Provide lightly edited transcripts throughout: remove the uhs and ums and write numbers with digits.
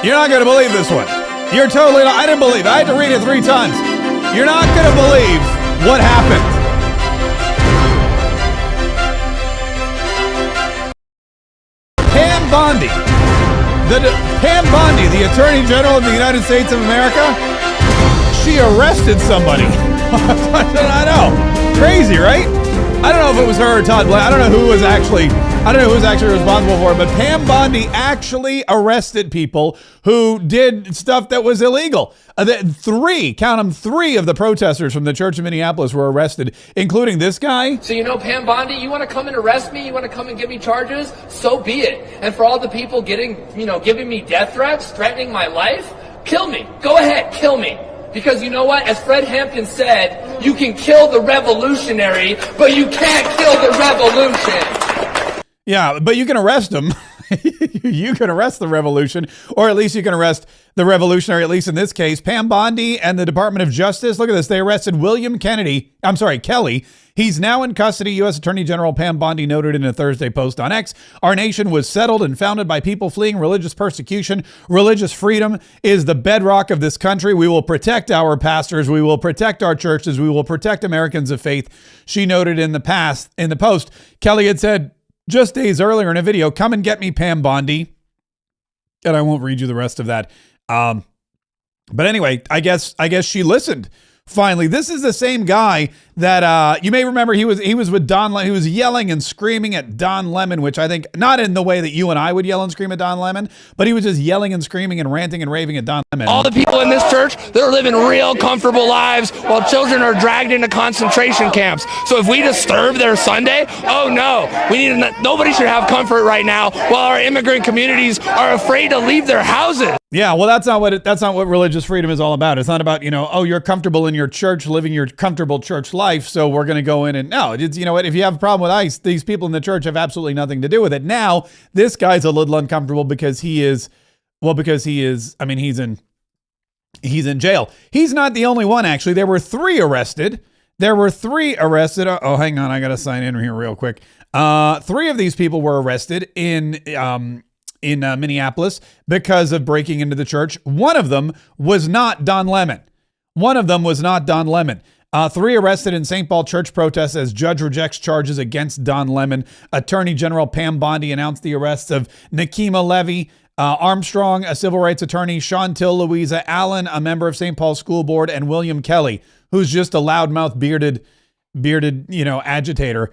You're not going to believe this one. You're totally not. I didn't believe it. I had to read it 3 times. You're not going to believe what happened. Pam Bondi, the Attorney General of the United States of America, she arrested somebody. I know. Crazy, right? I don't know if it was her or Todd Blank. I don't know who was actually responsible for it, but Pam Bondi actually arrested people who did stuff that was illegal. 3 of the protesters from the Church of Minneapolis were arrested, including this guy. So, Pam Bondi, you want to come and arrest me? You want to come and give me charges? So be it. And for all the people giving me death threats, threatening my life, kill me. Go ahead, kill me. Because you know what? As Fred Hampton said, you can kill the revolutionary, but you can't kill the revolution. Yeah, but you can arrest them. You can arrest the revolution, or at least you can arrest the revolutionary, at least in this case. Pam Bondi and the Department of Justice, look at this. They arrested Kelly. He's now in custody. U.S. Attorney General Pam Bondi noted in a Thursday post on X, "Our nation was settled and founded by people fleeing religious persecution. Religious freedom is the bedrock of this country. We will protect our pastors. We will protect our churches. We will protect Americans of faith," she noted in the post. Kelly had said just days earlier in a video, "Come and get me, Pam Bondi." And I won't read you the rest of that. But anyway, I guess she listened. Finally, this is the same guy that you may remember. He was with Don. He was yelling and screaming at Don Lemon, which I think not in the way that you and I would yell and scream at Don Lemon, but he was just yelling and screaming and ranting and raving at Don Lemon. All the people in this church, they're living real comfortable lives while children are dragged into concentration camps. So if we disturb their Sunday, oh no, nobody should have comfort right now while our immigrant communities are afraid to leave their houses. Yeah, well, that's not what religious freedom is all about. It's not about, you're comfortable in your church, living your comfortable church life, so we're going to go in and no, it's, if you have a problem with ICE, these people in the church have absolutely nothing to do with it. Now, this guy's a little uncomfortable because he's in jail. He's not the only one, actually. There were 3 arrested. Oh, hang on, I got to sign in here real quick. 3 of these people were arrested in Minneapolis because of breaking into the church. One of them was not Don Lemon. 3 arrested in St. Paul church protests as judge rejects charges against Don Lemon. Attorney General Pam Bondi announced the arrests of Nikema Levy Armstrong, a civil rights attorney, Chantil Louisa Allen, a member of St. Paul School Board, and William Kelly, who's just a loudmouth bearded, agitator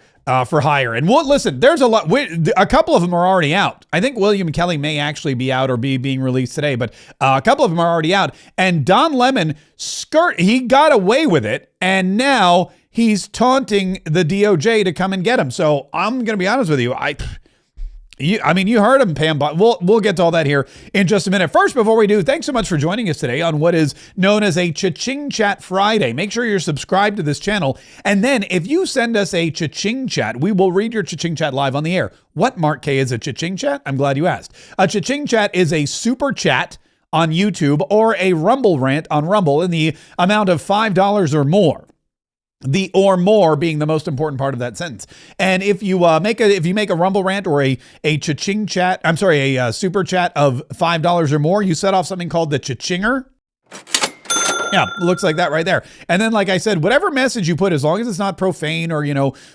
for hire. And listen, there's a couple of them are already out. I think William Kelly may actually be out or being released today, but a couple of them are already out. And Don Lemon he got away with it, and now he's taunting the DOJ to come and get him. So I'm going to be honest with you. You heard him, Pam. We'll get to all that here in just a minute. First, before we do, thanks so much for joining us today on what is known as a Cha-Ching Chat Friday. Make sure you're subscribed to this channel. And then if you send us a Cha-Ching Chat, we will read your Cha-Ching Chat live on the air. What, Mark K, is a Cha-Ching Chat? I'm glad you asked. A Cha-Ching Chat is a super chat on YouTube or a Rumble rant on Rumble in the amount of $5 or more. The or more being the most important part of that sentence. And if you make a Rumble rant or a Cha-Ching Chat, a super chat of $5 or more, you set off something called the Cha-Chinger. Yeah, looks like that right there. And then, like I said, whatever message you put, as long as it's not profane or,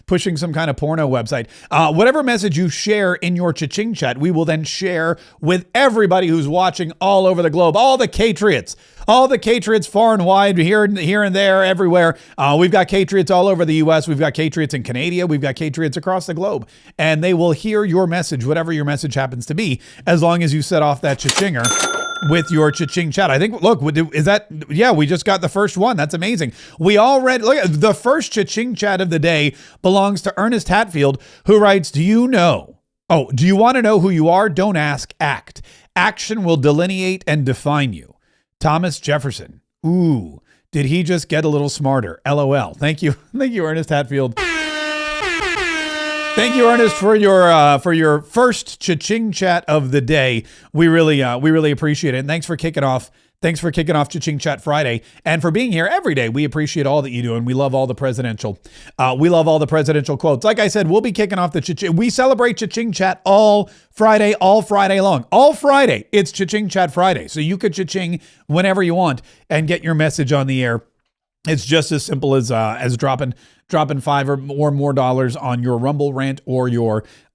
pushing some kind of porno website, whatever message you share in your Cha-Ching Chat, we will then share with everybody who's watching all over the globe, all the Catriots far and wide, here and there, everywhere. We've got Catriots all over the U.S. We've got Catriots in Canada. We've got Catriots across the globe. And they will hear your message, whatever your message happens to be, as long as you set off that Cha-Chinger with your Cha-Ching Chat. I think, look, we just got the first one. That's amazing. We already, look, the first Cha-Ching Chat of the day belongs to Ernest Hatfield, who writes, do you want to know who you are? Don't ask, act. Action will delineate and define you. Thomas Jefferson. Ooh, did he just get a little smarter? LOL. Thank you, Ernest Hatfield. Thank you, Ernest, for your first Cha-Ching Chat of the day. We really appreciate it. And thanks for kicking off Thanks for kicking off Cha-Ching Chat Friday and for being here every day. We appreciate all that you do, and we love all the presidential quotes. Like I said, we'll be kicking off the Cha-Ching. We celebrate Cha-Ching Chat all Friday long. All Friday, it's Cha-Ching Chat Friday. So you could Cha-Ching whenever you want and get your message on the air. It's just as simple as dropping $5 or more dollars on your Rumble rant or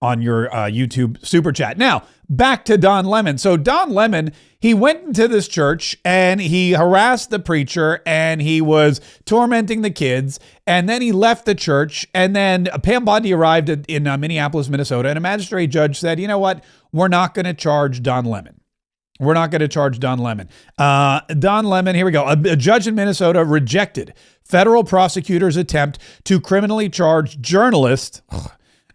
on your YouTube super chat. Now, back to Don Lemon. So Don Lemon, he went into this church and he harassed the preacher and he was tormenting the kids. And then he left the church. And then Pam Bondi arrived in Minneapolis, Minnesota, and a magistrate judge said, you know what? We're not going to charge Don Lemon. We're not going to charge Don Lemon. Don Lemon, here we go. A judge in Minnesota rejected federal prosecutors' attempt to criminally charge journalist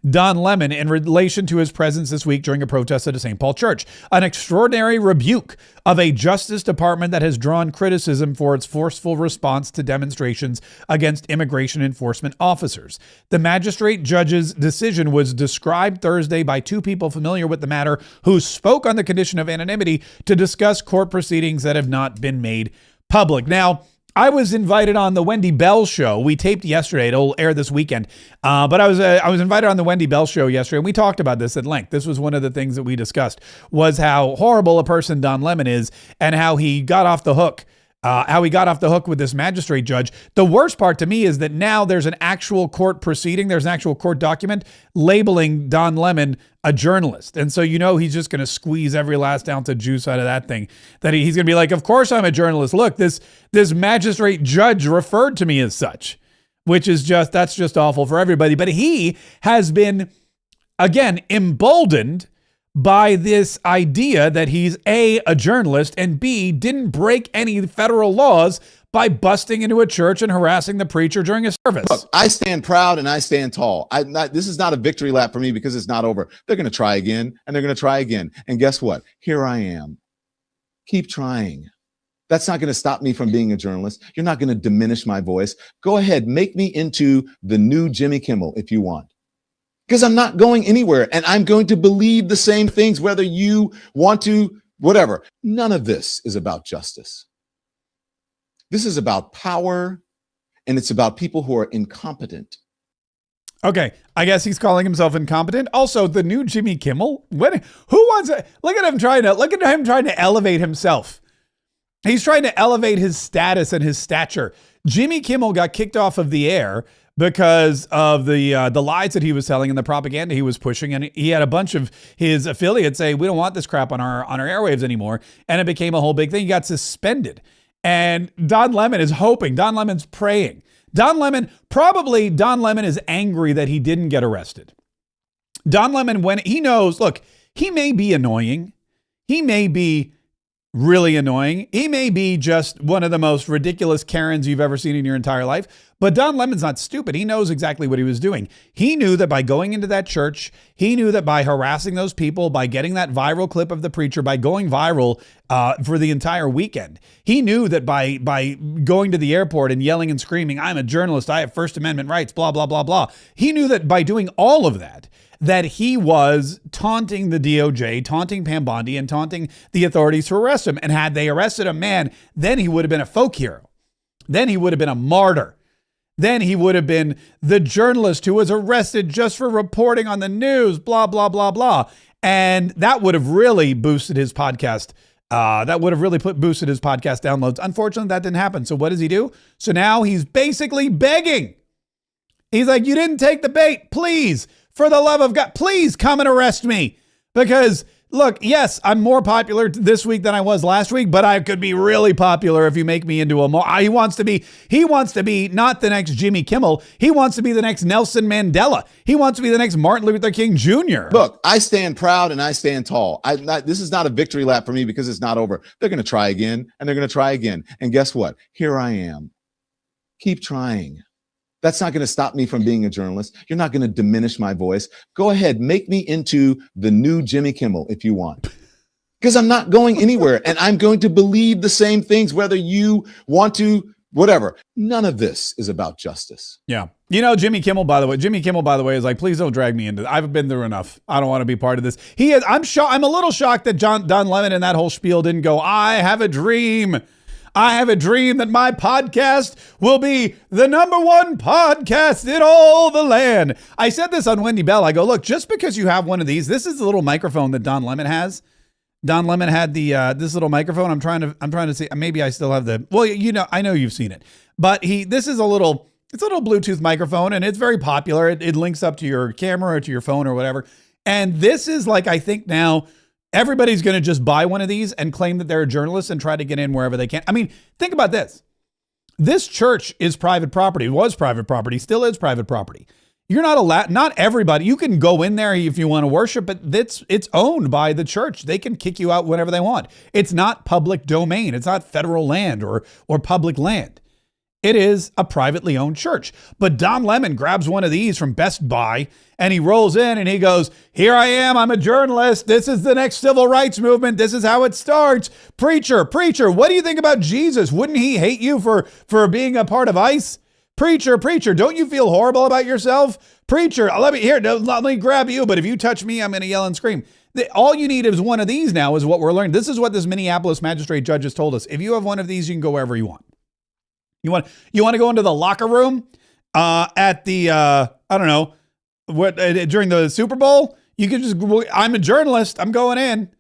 Don Lemon in relation to his presence this week during a protest at a St. Paul church. An extraordinary rebuke of a Justice Department that has drawn criticism for its forceful response to demonstrations against immigration enforcement officers. The magistrate judge's decision was described Thursday by two people familiar with the matter who spoke on the condition of anonymity to discuss court proceedings that have not been made public. Now, I was invited on the Wendy Bell show. We taped yesterday. It'll air this weekend. But I was invited on the Wendy Bell show yesterday, and we talked about this at length. This was one of the things that we discussed, was how horrible a person Don Lemon is and how he got off the hook. With this magistrate judge. The worst part to me is that now there's an actual court proceeding. There's an actual court document labeling Don Lemon a journalist. And so, he's just going to squeeze every last ounce of juice out of that thing. That he's going to be like, of course I'm a journalist. Look, this magistrate judge referred to me as such, which is that's just awful for everybody. But he has been, again, emboldened by this idea that he's A, journalist, and B, didn't break any federal laws by busting into a church and harassing the preacher during a service. Look, I stand proud and I stand tall. This is not a victory lap for me because it's not over. They're going to try again and they're going to try again. And guess what? Here I am. Keep trying. That's not going to stop me from being a journalist. You're not going to diminish my voice. Go ahead, make me into the new Jimmy Kimmel if you want. Because I'm not going anywhere and I'm going to believe the same things, whether you want to, whatever. None of this is about justice. This is about power and it's about people who are incompetent. Okay, I guess he's calling himself incompetent. Also, the new Jimmy Kimmel. Who wants to look at him trying to elevate himself? He's trying to elevate his status and his stature. Jimmy Kimmel got kicked off of the air because of the lies that he was telling and the propaganda he was pushing. And he had a bunch of his affiliates say, we don't want this crap on our airwaves anymore. And it became a whole big thing. He got suspended. And Don Lemon is hoping. Don Lemon's praying. Don Lemon is angry that he didn't get arrested. Don Lemon, when he knows, look, he may be annoying. He may be really annoying. He may be just one of the most ridiculous Karens you've ever seen in your entire life. But Don Lemon's not stupid. He knows exactly what he was doing. He knew that by going into that church, he knew that by harassing those people, by getting that viral clip of the preacher, by going viral for the entire weekend, he knew that by going to the airport and yelling and screaming, I'm a journalist, I have First Amendment rights, blah, blah, blah, blah. He knew that by doing all of that he was taunting the DOJ, taunting Pam Bondi, and taunting the authorities to arrest him. And had they arrested him, man, then he would have been a folk hero. Then he would have been a martyr. Then he would have been the journalist who was arrested just for reporting on the news, blah, blah, blah, blah. And that would have really boosted his podcast. Boosted his podcast downloads. Unfortunately, that didn't happen. So what does he do? So now he's basically begging. He's like, you didn't take the bait. Please, for the love of God, please come and arrest me. Because look, yes, I'm more popular this week than I was last week, but I could be really popular if you make me into he wants to be not the next Jimmy Kimmel. He wants to be the next Nelson Mandela. He wants to be the next Martin Luther King Jr. Look, I stand proud and I stand tall. This is not a victory lap for me because it's not over. They're going to try again and they're going to try again. And guess what? Here I am. Keep trying. That's not going to stop me from being a journalist. You're not going to diminish my voice. Go ahead, make me into the new Jimmy Kimmel if you want. Because I'm not going anywhere and I'm going to believe the same things, whether you want to, whatever. None of this is about justice. Yeah. You know, Jimmy Kimmel, by the way, is like, please don't drag me into it. I've been through enough. I don't want to be part of this. I'm a little shocked that Don Lemon and that whole spiel didn't go, I have a dream. I have a dream that my podcast will be the #1 podcast in all the land. I said this on Wendy Bell. I go, look, just because you have one of these, this is the little microphone that Don Lemon has. Don Lemon had this little microphone. I'm trying to see. Maybe I still have well, you know, I know you've seen it, but this is a little Bluetooth microphone, and it's very popular. It links up to your camera or to your phone or whatever. And this is like, I think now everybody's going to just buy one of these and claim that they're a journalist and try to get in wherever they can. I mean, think about this. This church is private property. It was private property, still is private property. You're not allowed, not everybody, you can go in there if you want to worship, but it's owned by the church. They can kick you out whenever they want. It's not public domain. It's not federal land or public land. It is a privately owned church. But Don Lemon grabs one of these from Best Buy and he rolls in and he goes, here I am. I'm a journalist. This is the next civil rights movement. This is how it starts. Preacher, what do you think about Jesus? Wouldn't he hate you for being a part of ICE? Preacher, don't you feel horrible about yourself? Preacher, let me grab you. But if you touch me, I'm going to yell and scream. All you need is one of these now is what we're learning. This is what this Minneapolis magistrate judge has told us. If you have one of these, you can go wherever you want. You want to go into the locker room at the I don't know what during the Super Bowl? You can just. I'm a journalist. I'm going in.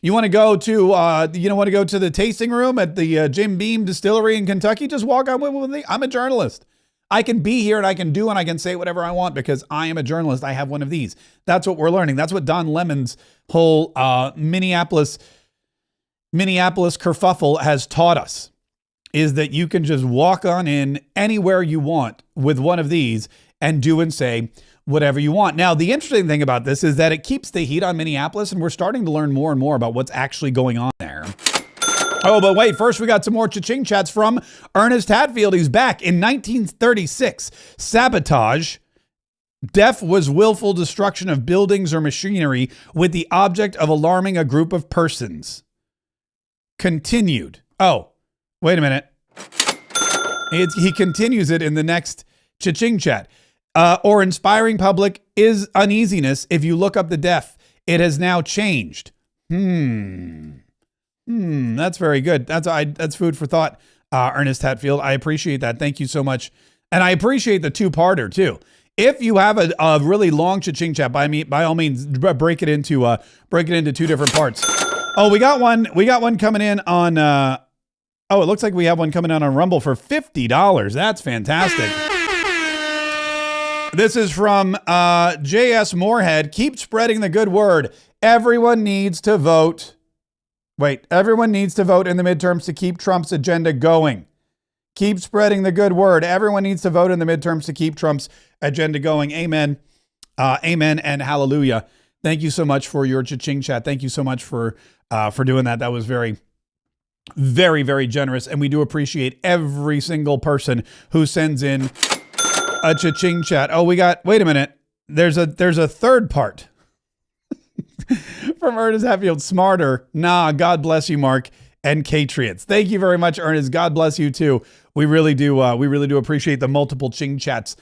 You want to go to the tasting room at the Jim Beam Distillery in Kentucky? Just walk on with me. I'm a journalist. I can be here and I can do and I can say whatever I want because I am a journalist. I have one of these. That's what we're learning. That's what Don Lemon's whole Minneapolis kerfuffle has taught us. Is that you can just walk on in anywhere you want with one of these and do and say whatever you want. Now, the interesting thing about this is that it keeps the heat on Minneapolis, and we're starting to learn more and more about what's actually going on there. Oh, but wait, first we got some more cha-ching chats from Ernest Hatfield. He's back. In 1936, sabotage, death was willful destruction of buildings or machinery with the object of alarming a group of persons. Continued. Oh. Wait a minute. He continues it in the next cha-ching chat. Or inspiring public is uneasiness if you look up the deaf. It has now changed. That's very good. That's food for thought, Ernest Hatfield. I appreciate that. Thank you so much. And I appreciate the two-parter too. If you have a really long cha-ching chat, by all means, break it into two different parts. Oh, we got one coming in on oh, it looks like we have one coming out on Rumble for $50. That's fantastic. This is from J.S. Moorhead. Keep spreading the good word. Everyone needs to vote. Everyone needs to vote in the midterms to keep Trump's agenda going. Keep spreading the good word. Everyone needs to vote in the midterms to keep Trump's agenda going. Amen. Amen and hallelujah. Thank you so much for your cha-ching chat. Thank you so much for doing that. That was very, very, very generous. And we do appreciate every single person who sends in a cha-ching chat. Oh, wait a minute. There's a third part from Ernest Hatfield. Smarter. Nah, God bless you, Mark and Catriots. Thank you very much, Ernest. God bless you too. We really do appreciate the multiple cha-ching chats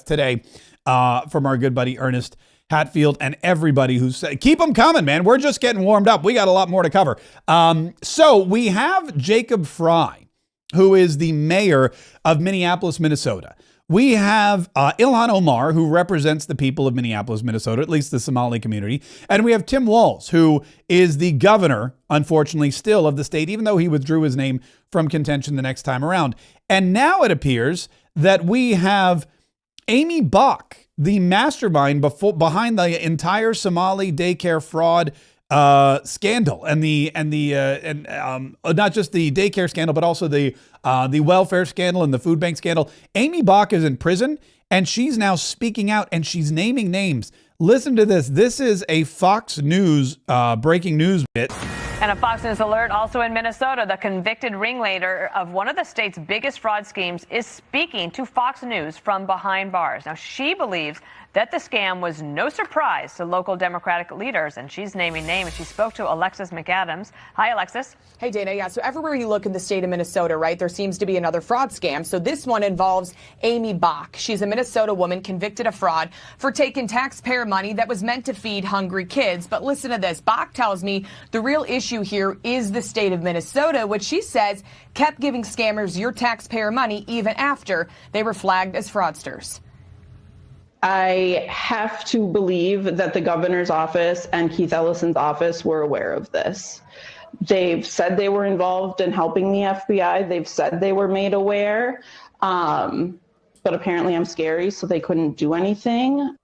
today from our good buddy, Ernest Hatfield, and everybody who's keep them coming, man. We're just getting warmed up. We got a lot more to cover. So we have Jacob Fry, who is the mayor of Minneapolis, Minnesota. We have Ilhan Omar, who represents the people of Minneapolis, Minnesota, at least the Somali community. And we have Tim Walz, who is the governor, unfortunately, still of the state, even though he withdrew his name from contention the next time around. And now it appears that we have Amy Bach, the mastermind behind the entire Somali daycare fraud scandal, and not just the daycare scandal, but also the welfare scandal and the food bank scandal. Amy Bach is in prison, and she's now speaking out, and she's naming names. Listen to this. This is a Fox News breaking news bit. And a Fox News alert also in Minnesota. The convicted ringleader of one of the state's biggest fraud schemes is speaking to Fox News from behind bars. Now, she believes that the scam was no surprise to local Democratic leaders. And she's naming names. She spoke to Alexis McAdams. Hi, Alexis. Hey, Dana. Yeah, so everywhere you look in the state of Minnesota, right, there seems to be another fraud scam. So this one involves Amy Bach. She's a Minnesota woman convicted of fraud for taking taxpayer money that was meant to feed hungry kids. But listen to this. Bach tells me the real issue here is the state of Minnesota, which she says kept giving scammers your taxpayer money even after they were flagged as fraudsters. I have to believe that the governor's office and Keith Ellison's office were aware of this. They've said they were involved in helping the FBI. They've said they were made aware. But apparently I'm scary, so they couldn't do anything.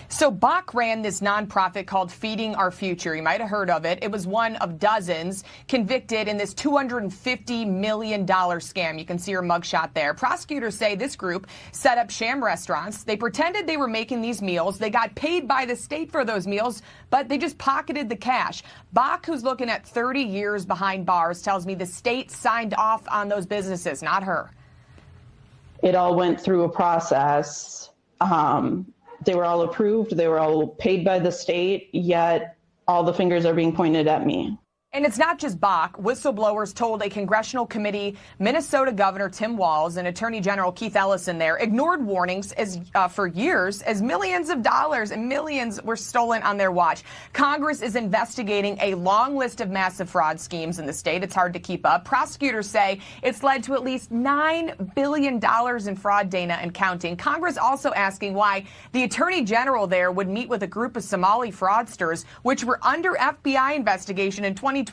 So Bach ran this nonprofit called Feeding Our Future. You might have heard of it. It was one of dozens convicted in this $250 million scam. You can see her mugshot there. Prosecutors say this group set up sham restaurants. They pretended they were making these meals. They got paid by the state for those meals, but they just pocketed the cash. Bach, who's looking at 30 years behind bars, tells me the state signed off on those businesses, not her. It all went through a process. They were all approved. They were all paid by the state, yet all the fingers are being pointed at me. And it's not just Bach. Whistleblowers told a congressional committee Minnesota Governor Tim Walz and Attorney General Keith Ellison there ignored warnings for years as millions of dollars and millions were stolen on their watch. Congress is investigating a long list of massive fraud schemes in the state. It's hard to keep up. Prosecutors say it's led to at least $9 billion in fraud, Dana, and counting. Congress also asking why the Attorney General there would meet with a group of Somali fraudsters, which were under FBI investigation in 2021.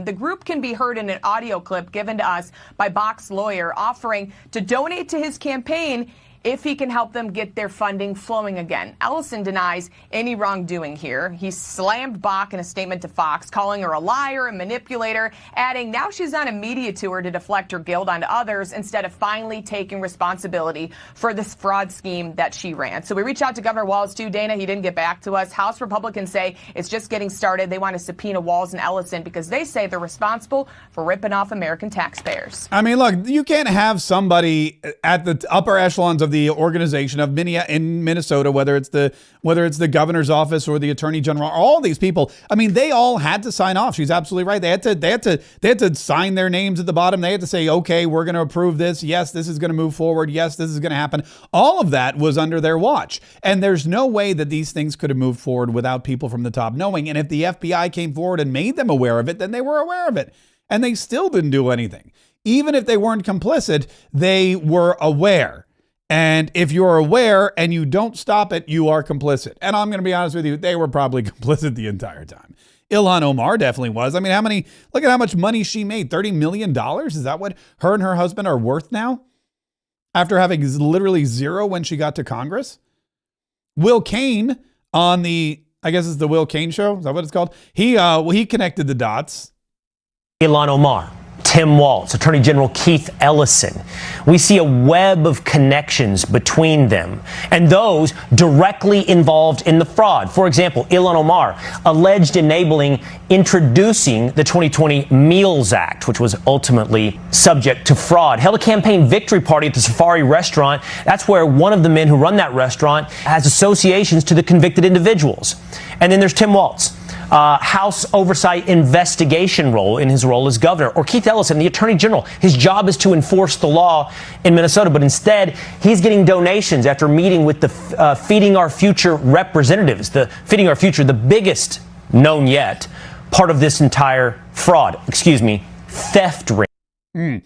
The group can be heard in an audio clip given to us by Bach's lawyer offering to donate to his campaign if he can help them get their funding flowing again. Ellison denies any wrongdoing here. He slammed Bach in a statement to Fox, calling her a liar and manipulator, adding now she's on a media tour to deflect her guilt onto others instead of finally taking responsibility for this fraud scheme that she ran. So we reached out to Governor Walz too, Dana. He didn't get back to us. House Republicans say it's just getting started. They want to subpoena Walz and Ellison because they say they're responsible for ripping off American taxpayers. I mean, look, you can't have somebody at the upper echelons of the organization of in Minnesota, whether it's the governor's office or the attorney general, all these people. I mean, they all had to sign off. She's absolutely right. They had to sign their names at the bottom. They had to say, okay, we're going to approve this. Yes, this is going to move forward. Yes, this is going to happen. All of that was under their watch. And there's no way that these things could have moved forward without people from the top knowing. And if the FBI came forward and made them aware of it, then they were aware of it. And they still didn't do anything. Even if they weren't complicit, they were aware. And if you're aware and you don't stop it, you are complicit. And I'm going to be honest with you, they were probably complicit the entire time. Ilhan Omar definitely was. I mean, look at how much money she made. $30 million? Is that what her and her husband are worth now? After having literally zero when she got to Congress? Will Cain on I guess it's the Will Cain show. Is that what it's called? He connected the dots. Ilhan Omar, Tim Walz, Attorney General Keith Ellison. We see a web of connections between them and those directly involved in the fraud. For example, Ilhan Omar alleged enabling introducing the 2020 Meals Act, which was ultimately subject to fraud. Held a campaign victory party at the Safari restaurant. That's where one of the men who run that restaurant has associations to the convicted individuals. And then there's Tim Walz. House Oversight Investigation role in his role as governor, or Keith Ellison, the Attorney General. His job is to enforce the law in Minnesota, but instead he's getting donations after meeting with the Feeding Our Future representatives. The Feeding Our Future, the biggest known yet part of this entire theft ring.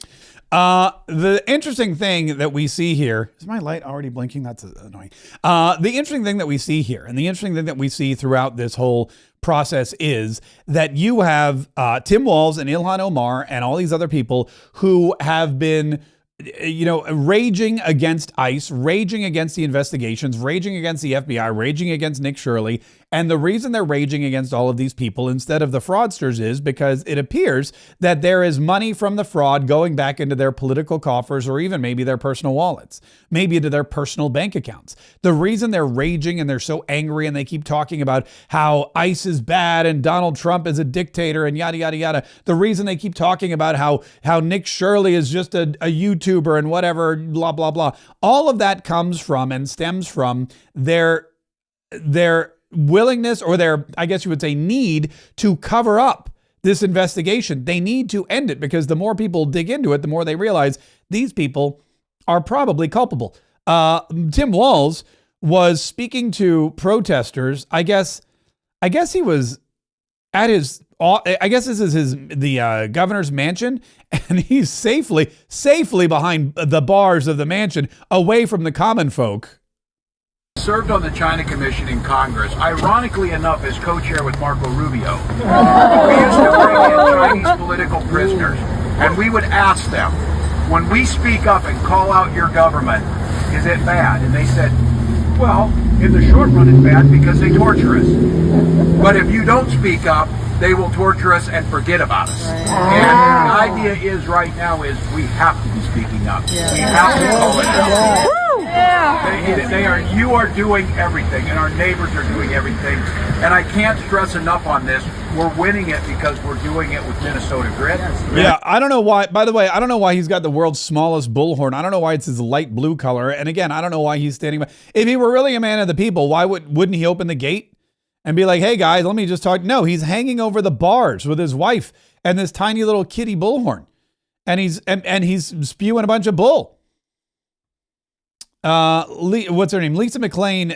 The interesting thing that we see here, is my light already blinking? That's annoying. The interesting thing that we see here, and the interesting thing that we see throughout this whole process is that you have Tim Walz and Ilhan Omar and all these other people who have been, raging against ICE, raging against the investigations, raging against the FBI, raging against Nick Shirley. And the reason they're raging against all of these people instead of the fraudsters is because it appears that there is money from the fraud going back into their political coffers, or even maybe their personal wallets, maybe into their personal bank accounts. The reason they're raging and they're so angry and they keep talking about how ICE is bad and Donald Trump is a dictator and yada, yada, yada. The reason they keep talking about how Nick Shirley is just a YouTuber and whatever, blah, blah, blah. All of that comes from and stems from their willingness, or their, I guess you would say, need to cover up this investigation. They need to end it because the more people dig into it, the more they realize these people are probably culpable. Tim Walz was speaking to protesters. I guess he was at this is the governor's mansion, and he's safely behind the bars of the mansion, away from the common folk. Served on the China Commission in Congress, ironically enough, as co-chair with Marco Rubio. We used to bring in Chinese political prisoners, and we would ask them, when we speak up and call out your government, is it bad? And they said, well, in the short run, it's bad because they torture us. But if you don't speak up, they will torture us and forget about us. And the idea is right now is we have to be speaking up. We have to call it out. You are doing everything, and our neighbors are doing everything. And I can't stress enough on this. We're winning it because we're doing it with Minnesota grit. Yeah, I don't know why. By the way, I don't know why he's got the world's smallest bullhorn. I don't know why it's his light blue color. And again, I don't know why he's standing by. If he were really a man of the people, why wouldn't he open the gate and be like, "Hey guys, let me just talk"? No, he's hanging over the bars with his wife and this tiny little kitty bullhorn, and he's spewing a bunch of bull. What's her name? Lisa McClain,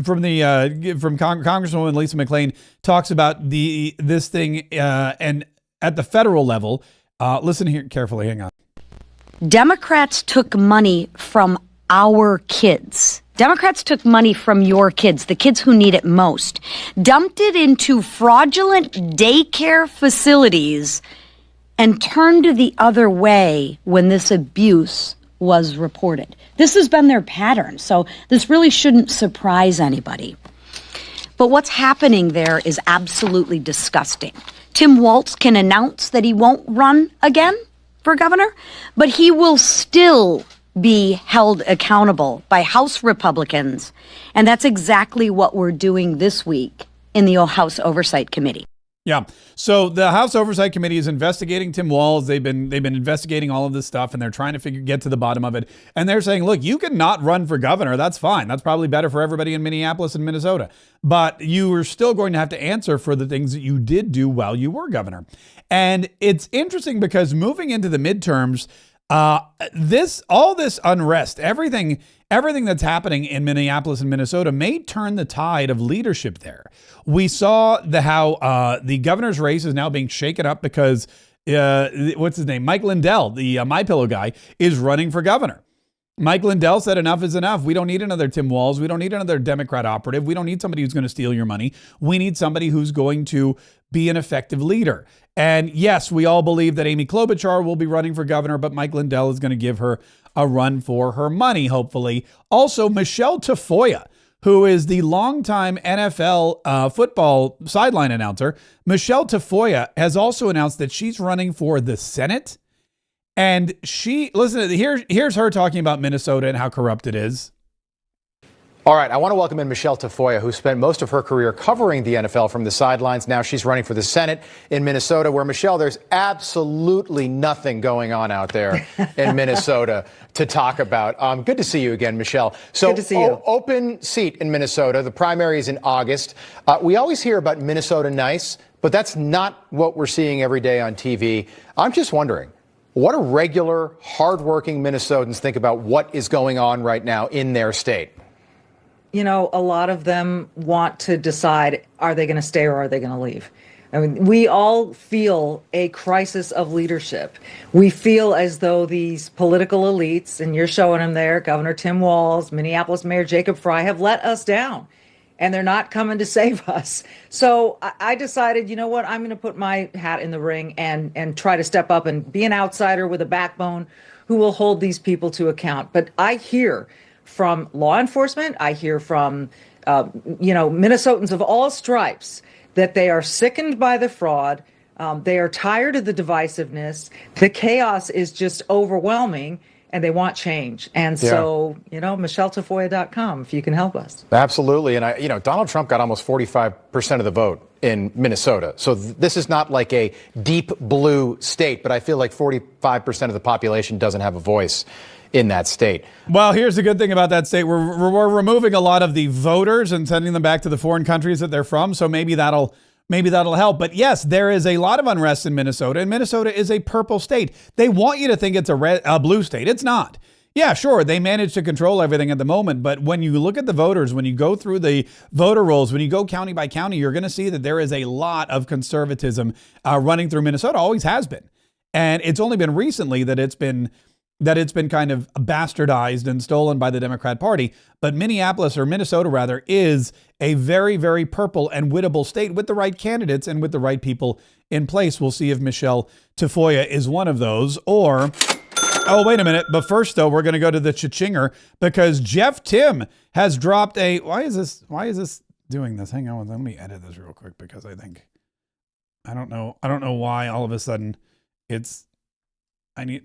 from Congresswoman Lisa McClain, talks about this thing, and at the federal level. Listen here carefully. Hang on. Democrats took money from our kids. Democrats took money from your kids, the kids who need it most, dumped it into fraudulent daycare facilities, and turned the other way when this abuse was reported. This has been their pattern, so this really shouldn't surprise anybody. But what's happening there is absolutely disgusting. Tim Walz can announce that he won't run again for governor, but he will still be held accountable by House Republicans, and that's exactly what we're doing this week in the House Oversight Committee. Yeah. So the House Oversight Committee is investigating Tim Walz. They've been investigating all of this stuff, and they're trying to get to the bottom of it. And they're saying, look, you can not run for governor. That's fine. That's probably better for everybody in Minneapolis and Minnesota. But you are still going to have to answer for the things that you did do while you were governor. And it's interesting because moving into the midterms, all this unrest, everything that's happening in Minneapolis and Minnesota may turn the tide of leadership there. We saw how the governor's race is now being shaken up because what's his name? Mike Lindell, the MyPillow guy, is running for governor. Mike Lindell said enough is enough. We don't need another Tim Walz. We don't need another Democrat operative. We don't need somebody who's going to steal your money. We need somebody who's going to be an effective leader. And yes, we all believe that Amy Klobuchar will be running for governor, but Mike Lindell is going to give her a run for her money, hopefully. Also, Michelle Tafoya, who is the longtime NFL football sideline announcer. Michelle Tafoya has also announced that she's running for the Senate. And here's her talking about Minnesota and how corrupt it is. All right, I want to welcome in Michelle Tafoya, who spent most of her career covering the NFL from the sidelines. Now she's running for the Senate in Minnesota, where, Michelle, there's absolutely nothing going on out there in Minnesota to talk about. Good to see you again, Michelle. So, good to see you. Open seat in Minnesota. The primary is in August. We always hear about Minnesota nice, but that's not what we're seeing every day on TV. I'm just wondering, what do regular, hardworking Minnesotans think about what is going on right now in their state? You know, a lot of them want to decide, are they going to stay or are they going to leave? I mean, we all feel a crisis of leadership. We feel as though these political elites, and you're showing them there, Governor Tim Walz, Minneapolis Mayor Jacob Frey, have let us down, and they're not coming to save us. So I decided, you know what, I'm going to put my hat in the ring and try to step up and be an outsider with a backbone who will hold these people to account. But I hear from law enforcement, I hear from Minnesotans of all stripes, that they are sickened by the fraud. They are tired of the divisiveness. The chaos is just overwhelming, and they want change. And so, MichelleTafoya.com, if you can help us. Absolutely. And Donald Trump got almost 45% of the vote in Minnesota. So this is not like a deep blue state, but I feel like 45% of the population doesn't have a voice in that state. Well, here's the good thing about that state. We're removing a lot of the voters and sending them back to the foreign countries that they're from. So maybe that'll help. But yes, there is a lot of unrest in Minnesota, and Minnesota is a purple state. They want you to think it's a blue state. It's not. Yeah, sure, they manage to control everything at the moment, but when you look at the voters, when you go through the voter rolls, when you go county by county, you're going to see that there is a lot of conservatism running through Minnesota. Always has been. And it's only been recently that it's been kind of bastardized and stolen by the Democrat Party. But Minnesota rather, is a very, very purple and winnable state with the right candidates and with the right people in place. We'll see if Michelle Tafoya is one of those, or... Oh, wait a minute. But first, though, we're going to go to the cha-chinger because Jeff Tim has dropped a... Why is this doing this? Hang on. Let me edit this real quick because I don't know why all of a sudden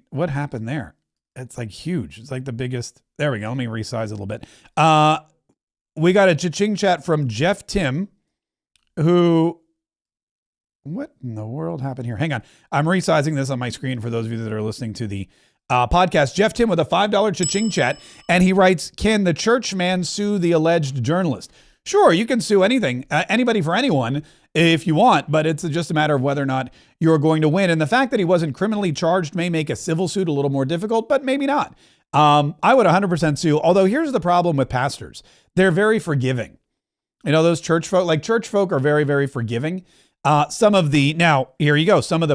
what happened there? It's like huge. It's like the biggest... There we go. Let me resize a little bit. We got a cha-ching chat from Jeff Tim, who... What in the world happened here? Hang on. I'm resizing this on my screen for those of you that are listening to the podcast. Jeff Tim with a $5 cha-ching chat. And he writes, can the church man sue the alleged journalist? Sure, you can sue anybody for anyone if you want, but it's just a matter of whether or not you're going to win. And the fact that he wasn't criminally charged may make a civil suit a little more difficult, but maybe not. I would 100% sue. Although here's the problem with pastors. They're very forgiving. Those church folk are very, very forgiving. Some of the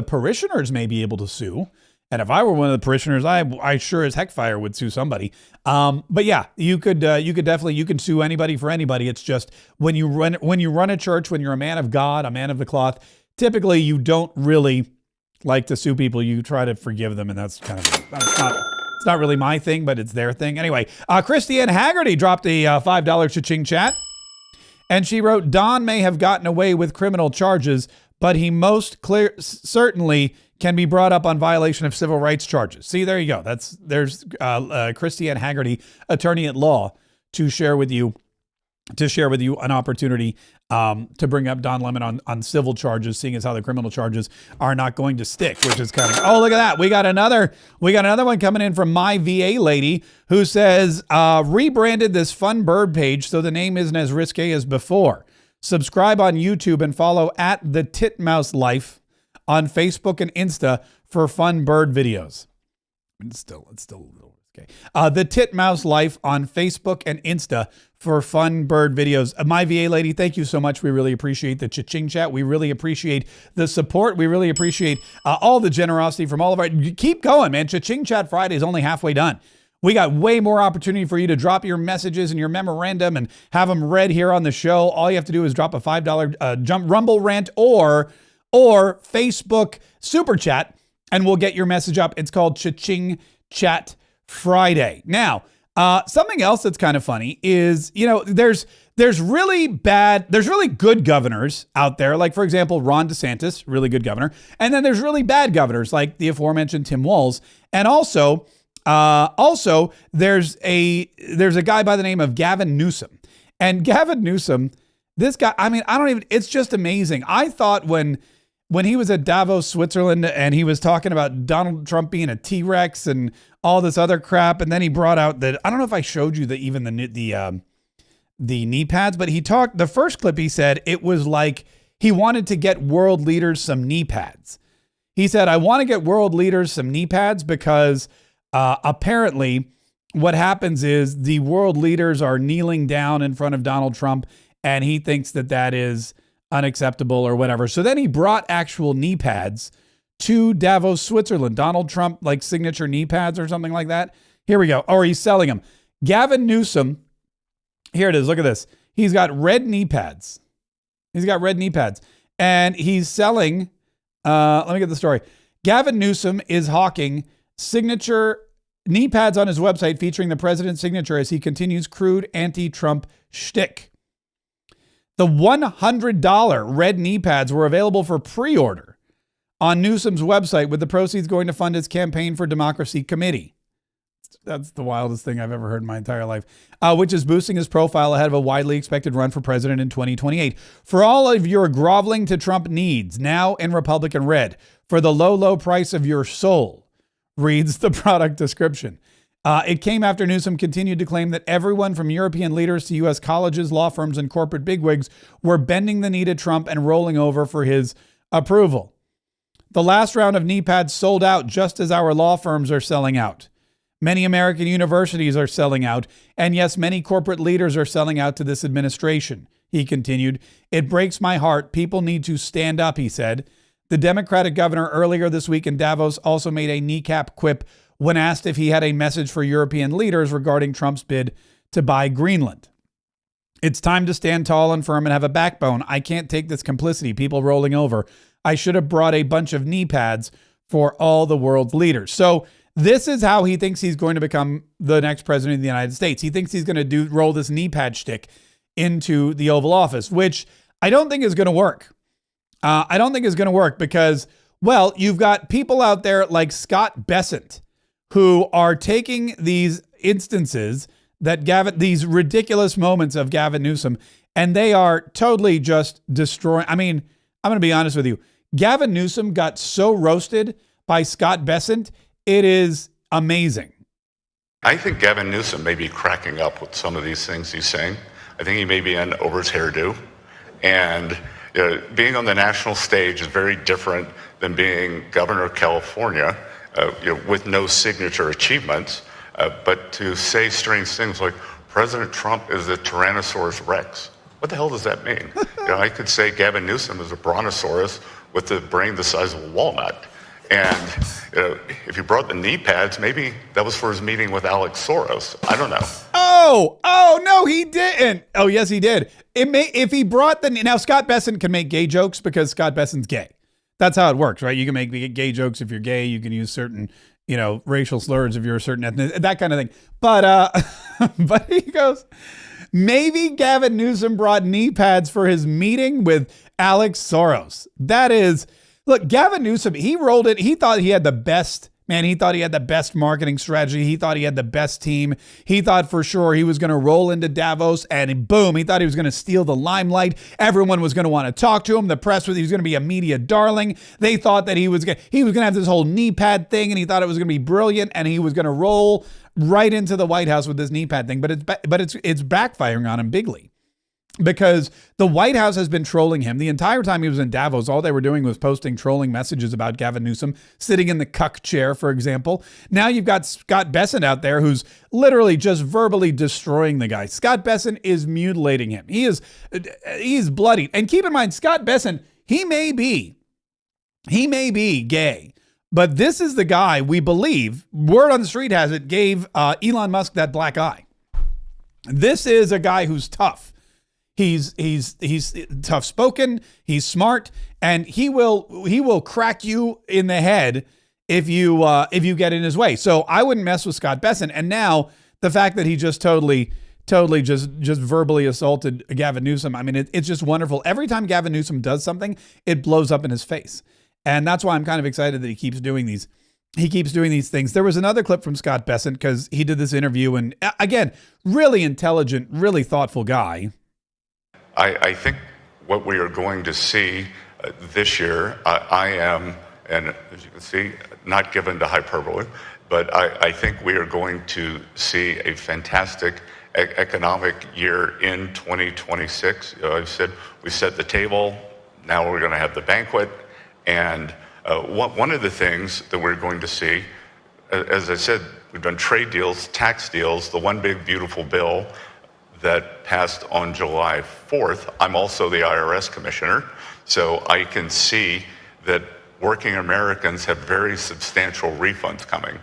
parishioners may be able to sue. And if I were one of the parishioners, I sure as heck fire would sue somebody. But yeah, you can sue anybody for anybody. It's just when you run a church, when you're a man of God, a man of the cloth, typically you don't really like to sue people. You try to forgive them. And it's not really my thing, but it's their thing. Anyway, Christiane Haggerty dropped a $5 cha-ching chat. And she wrote, Don may have gotten away with criminal charges, but he certainly can be brought up on violation of civil rights charges. See, there you go. There's Christiane Haggerty, attorney at law, to share with you an opportunity to bring up Don Lemon on civil charges, seeing as how the criminal charges are not going to stick, which is kind of, oh, look at that. We got another one coming in from My VA Lady who says, rebranded this fun bird page so the name isn't as risque as before. Subscribe on YouTube and follow at the Titmouse Life on Facebook and Insta for fun bird videos. It's still a little risque. The Titmouse Life on Facebook and Insta for fun bird videos. My VA Lady, thank you so much. We really appreciate the cha-ching chat. We really appreciate the support. We really appreciate all the generosity from all of our... Keep going, man. Cha-ching chat Friday is only halfway done. We got way more opportunity for you to drop your messages and your memorandum and have them read here on the show. All you have to do is drop a $5 Rumble rant or Facebook super chat, and we'll get your message up. It's called Cha-ching Chat Friday. Now, something else that's kind of funny is, there's really good governors out there. Like, for example, Ron DeSantis, really good governor. And then there's really bad governors like the aforementioned Tim Walz. And also there's a guy by the name of Gavin Newsom. And Gavin Newsom, this guy, it's just amazing. I thought when he was at Davos, Switzerland, and he was talking about Donald Trump being a T-Rex and all this other crap, and then he brought out that, I don't know if I showed you the knee pads, but the first clip he said, it was like he wanted to get world leaders some knee pads. He said, I want to get world leaders some knee pads because apparently what happens is the world leaders are kneeling down in front of Donald Trump, and he thinks that is unacceptable or whatever. So then he brought actual knee pads to Davos, Switzerland. Donald Trump, like signature knee pads or something like that. Here we go. Or he's selling them. Gavin Newsom, here it is. Look at this. He's got red knee pads. And he's selling, let me get the story. Gavin Newsom is hawking signature knee pads on his website featuring the president's signature as he continues crude anti-Trump shtick. The $100 red knee pads were available for pre-order on Newsom's website, with the proceeds going to fund his Campaign for Democracy committee. That's the wildest thing I've ever heard in my entire life, which is boosting his profile ahead of a widely expected run for president in 2028. For all of your groveling to Trump needs, now in Republican red, for the low, low price of your soul, reads the product description. It came after Newsom continued to claim that everyone from European leaders to U.S. colleges, law firms, and corporate bigwigs were bending the knee to Trump and rolling over for his approval. The last round of knee pads sold out just as our law firms are selling out. Many American universities are selling out, and yes, many corporate leaders are selling out to this administration, he continued. It breaks my heart. People need to stand up, he said. The Democratic governor earlier this week in Davos also made a kneecap quip when asked if he had a message for European leaders regarding Trump's bid to buy Greenland. It's time to stand tall and firm and have a backbone. I can't take this complicity, people rolling over. I should have brought a bunch of knee pads for all the world's leaders. So this is how he thinks he's going to become the next president of the United States. He thinks he's going to roll this knee pad shtick into the Oval Office, which I don't think is going to work. I don't think is going to work because, well, you've got people out there like Scott Bessent who are taking these instances that these ridiculous moments of Gavin Newsom, and they are totally just destroying. I mean, I'm going to be honest with you. Gavin Newsom got so roasted by Scott Bessent. It is amazing. I think Gavin Newsom may be cracking up with some of these things he's saying. I think he may be in over his hairdo. And being on the national stage is very different than being governor of California with no signature achievements. But to say strange things like President Trump is a Tyrannosaurus Rex. What the hell does that mean? I could say Gavin Newsom is a brontosaurus with a brain the size of a walnut. And if you brought the knee pads, maybe that was for his meeting with Alex Soros. I don't know. Oh, no, he didn't. Oh, yes, he did. If he brought now Scott Bessent can make gay jokes because Scott Bessent's gay. That's how it works, right? You can make gay jokes if you're gay. You can use certain, racial slurs if you're a certain ethnic, that kind of thing. But but he goes, maybe Gavin Newsom brought knee pads for his meeting with Alex Soros. That is. Look, Gavin Newsom, he rolled it. He thought he had the best, he thought he had the best marketing strategy. He thought he had the best team. He thought for sure he was going to roll into Davos and boom, he thought he was going to steal the limelight. Everyone was going to want to talk to him. The press was, he was going to be a media darling. They thought that he was going to have this whole knee pad thing and he thought it was going to be brilliant and he was going to roll right into the White House with this knee pad thing. But it's backfiring on him bigly. Because the White House has been trolling him the entire time he was in Davos. All they were doing was posting trolling messages about Gavin Newsom sitting in the cuck chair, for example. Now you've got Scott Bessent out there who's literally just verbally destroying the guy. Scott Bessent is mutilating him. He's bloodied. And keep in mind, Scott Bessent, he may be gay, but this is the guy we believe, word on the street has it, gave Elon Musk that black eye. This is a guy who's tough. He's tough spoken. He's smart, and he will crack you in the head if you get in his way. So I wouldn't mess with Scott Bessent. And now the fact that he just totally just verbally assaulted Gavin Newsom. I mean, it's just wonderful. Every time Gavin Newsom does something, it blows up in his face, and that's why I'm kind of excited that he keeps doing these. He keeps doing these things. There was another clip from Scott Bessent because he did this interview, and again, really intelligent, really thoughtful guy. I think what we are going to see this year, I am, and as you can see, not given to hyperbole, but I think we are going to see a fantastic economic year in 2026. I said we set the table, now we're going to have the banquet, and one of the things that we're going to see, as I said, we've done trade deals, tax deals, the one big beautiful bill that passed on July 4th. I'm also the IRS commissioner, so I can see that working Americans have very substantial refunds coming,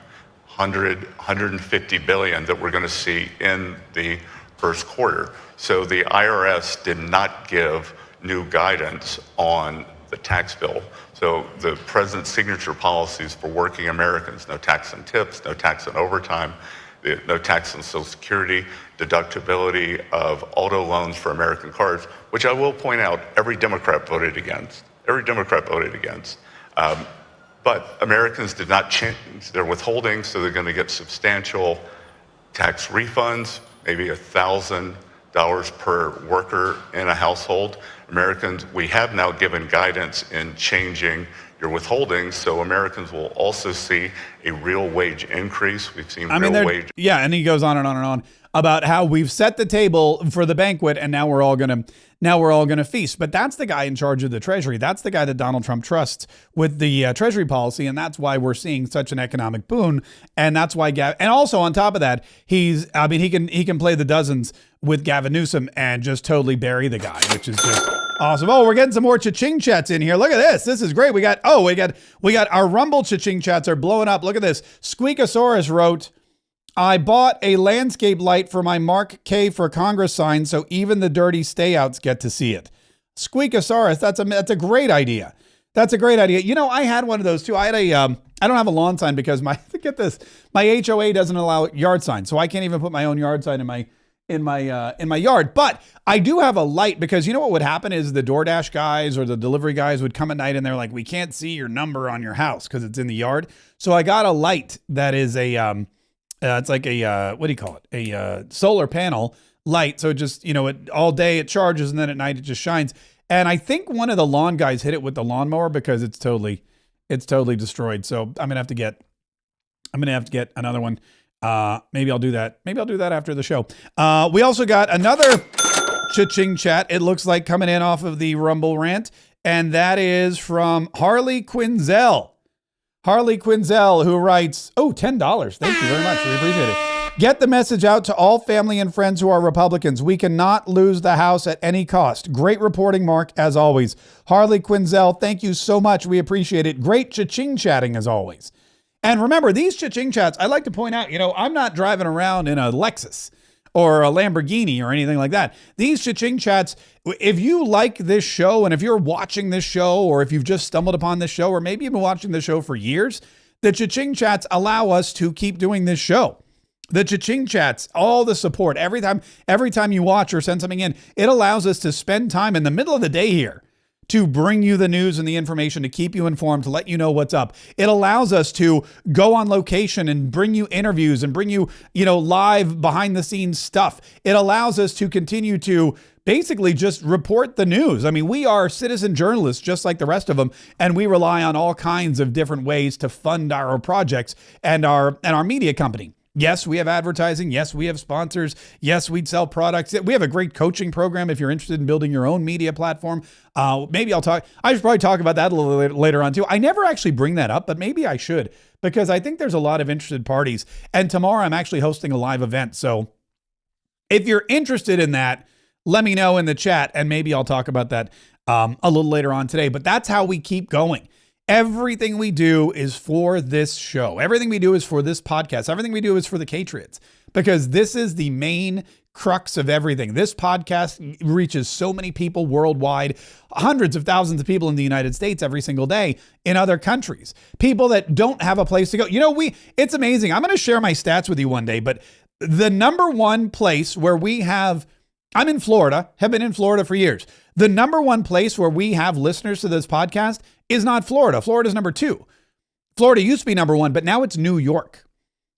150 billion that we're going to see in the first quarter. So the IRS did not give new guidance on the tax bill. So the president's signature policies for working Americans, no tax on tips, no tax on overtime, no tax on Social Security, deductibility of auto loans for American cars, which I will point out every Democrat voted against. Every Democrat voted against. But Americans did not change their withholding, so they're going to get substantial tax refunds, maybe $1,000 per worker in a household. Americans, we have now given guidance in changing your withholding, so Americans will also see a real wage increase. We've seen real wage. Yeah, and he goes on and on and on about how we've set the table for the banquet, and now we're all gonna feast. But that's the guy in charge of the Treasury. That's the guy that Donald Trump trusts with the Treasury policy, and that's why we're seeing such an economic boon. And that's why and also on top of that, he can play the dozens with Gavin Newsom and just totally bury the guy, which is just awesome. Oh, we're getting some more cha-ching chats in here. Look at this. This is great. We got our Rumble cha-ching chats are blowing up. Look at this. Squeakosaurus wrote, I bought a landscape light for my Mark K for Congress sign so even the dirty stayouts get to see it. Squeakosaurus, that's a great idea. That's a great idea. You know, I had one of those too. I had I don't have a lawn sign because my HOA doesn't allow yard signs, so I can't even put my own yard sign in my yard. But I do have a light because you know what would happen is the DoorDash guys or the delivery guys would come at night and they're like, we can't see your number on your house because it's in the yard. So I got a light that is it's like a, what do you call it? A solar panel light. So it just, all day it charges and then at night it just shines. And I think one of the lawn guys hit it with the lawnmower because it's totally destroyed. So I'm going to have to get another one. Maybe I'll do that. Maybe I'll do that after the show. We also got another cha-ching chat. It looks like coming in off of the Rumble rant. And that is from Harley Quinzel. Harley Quinzel, who writes, $10. Thank you very much. We appreciate it. Get the message out to all family and friends who are Republicans. We cannot lose the House at any cost. Great reporting, Mark, as always. Harley Quinzel, thank you so much. We appreciate it. Great cha-ching chatting, as always. And remember, these cha-ching chats, I like to point out, I'm not driving around in a Lexus or a Lamborghini or anything like that. These cha-ching chats, if you like this show and if you're watching this show or if you've just stumbled upon this show or maybe you've been watching this show for years, the cha-ching chats allow us to keep doing this show. The cha-ching chats, all the support, every time you watch or send something in, it allows us to spend time in the middle of the day here to bring you the news and the information, to keep you informed, to let you know what's up. It allows us to go on location and bring you interviews and bring you, live behind the scenes stuff. It allows us to continue to basically just report the news. I mean, we are citizen journalists just like the rest of them, and we rely on all kinds of different ways to fund our projects and our media company. Yes, we have advertising. Yes, we have sponsors. Yes, we'd sell products. We have a great coaching program if you're interested in building your own media platform. Maybe I should probably talk about that a little later on too. I never actually bring that up, but maybe I should because I think there's a lot of interested parties. And tomorrow I'm actually hosting a live event. So if you're interested in that, let me know in the chat and maybe I'll talk about that a little later on today. But that's how we keep going. Everything we do is for this show. Everything we do is for this podcast. Everything we do is for the Patriots because this is the main crux of everything. This podcast reaches so many people worldwide, hundreds of thousands of people in the United States every single day, in other countries, people that don't have a place to go. It's amazing. I'm going to share my stats with you one day, but the number one place where I'm in Florida, have been in Florida for years. The number one place where we have listeners to this podcast is not Florida. Florida's number 2. Florida used to be number 1, but now it's New York.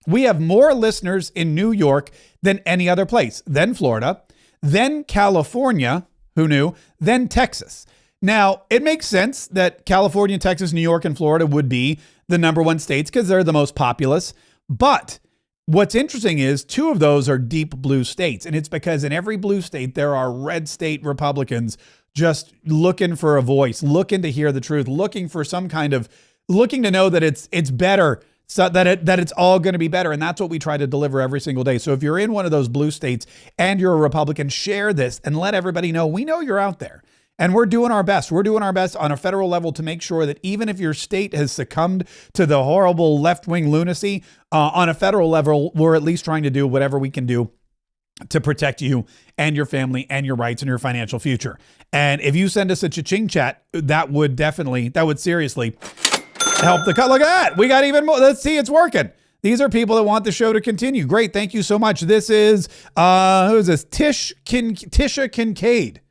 We have more listeners in New York than any other place, then Florida, then California, who knew, then Texas. Now, it makes sense that California, Texas, New York, and Florida would be the number 1 states because they're the most populous. But what's interesting is 2 of those are deep blue states. And it's because in every blue state, there are red state Republicans just looking for a voice, looking to hear the truth, looking to know that it's better, so that it's all going to be better. And that's what we try to deliver every single day. So if you're in one of those blue states and you're a Republican, share this and let everybody know. We know you're out there. And we're doing our best. We're doing our best on a federal level to make sure that even if your state has succumbed to the horrible left-wing lunacy, on a federal level, we're at least trying to do whatever we can do to protect you and your family and your rights and your financial future. And if you send us a cha-ching chat, that would seriously help the cut. Look at that. We got even more. Let's see. It's working. These are people that want the show to continue. Great. Thank you so much. This is, who is this? Tisha Kincaid.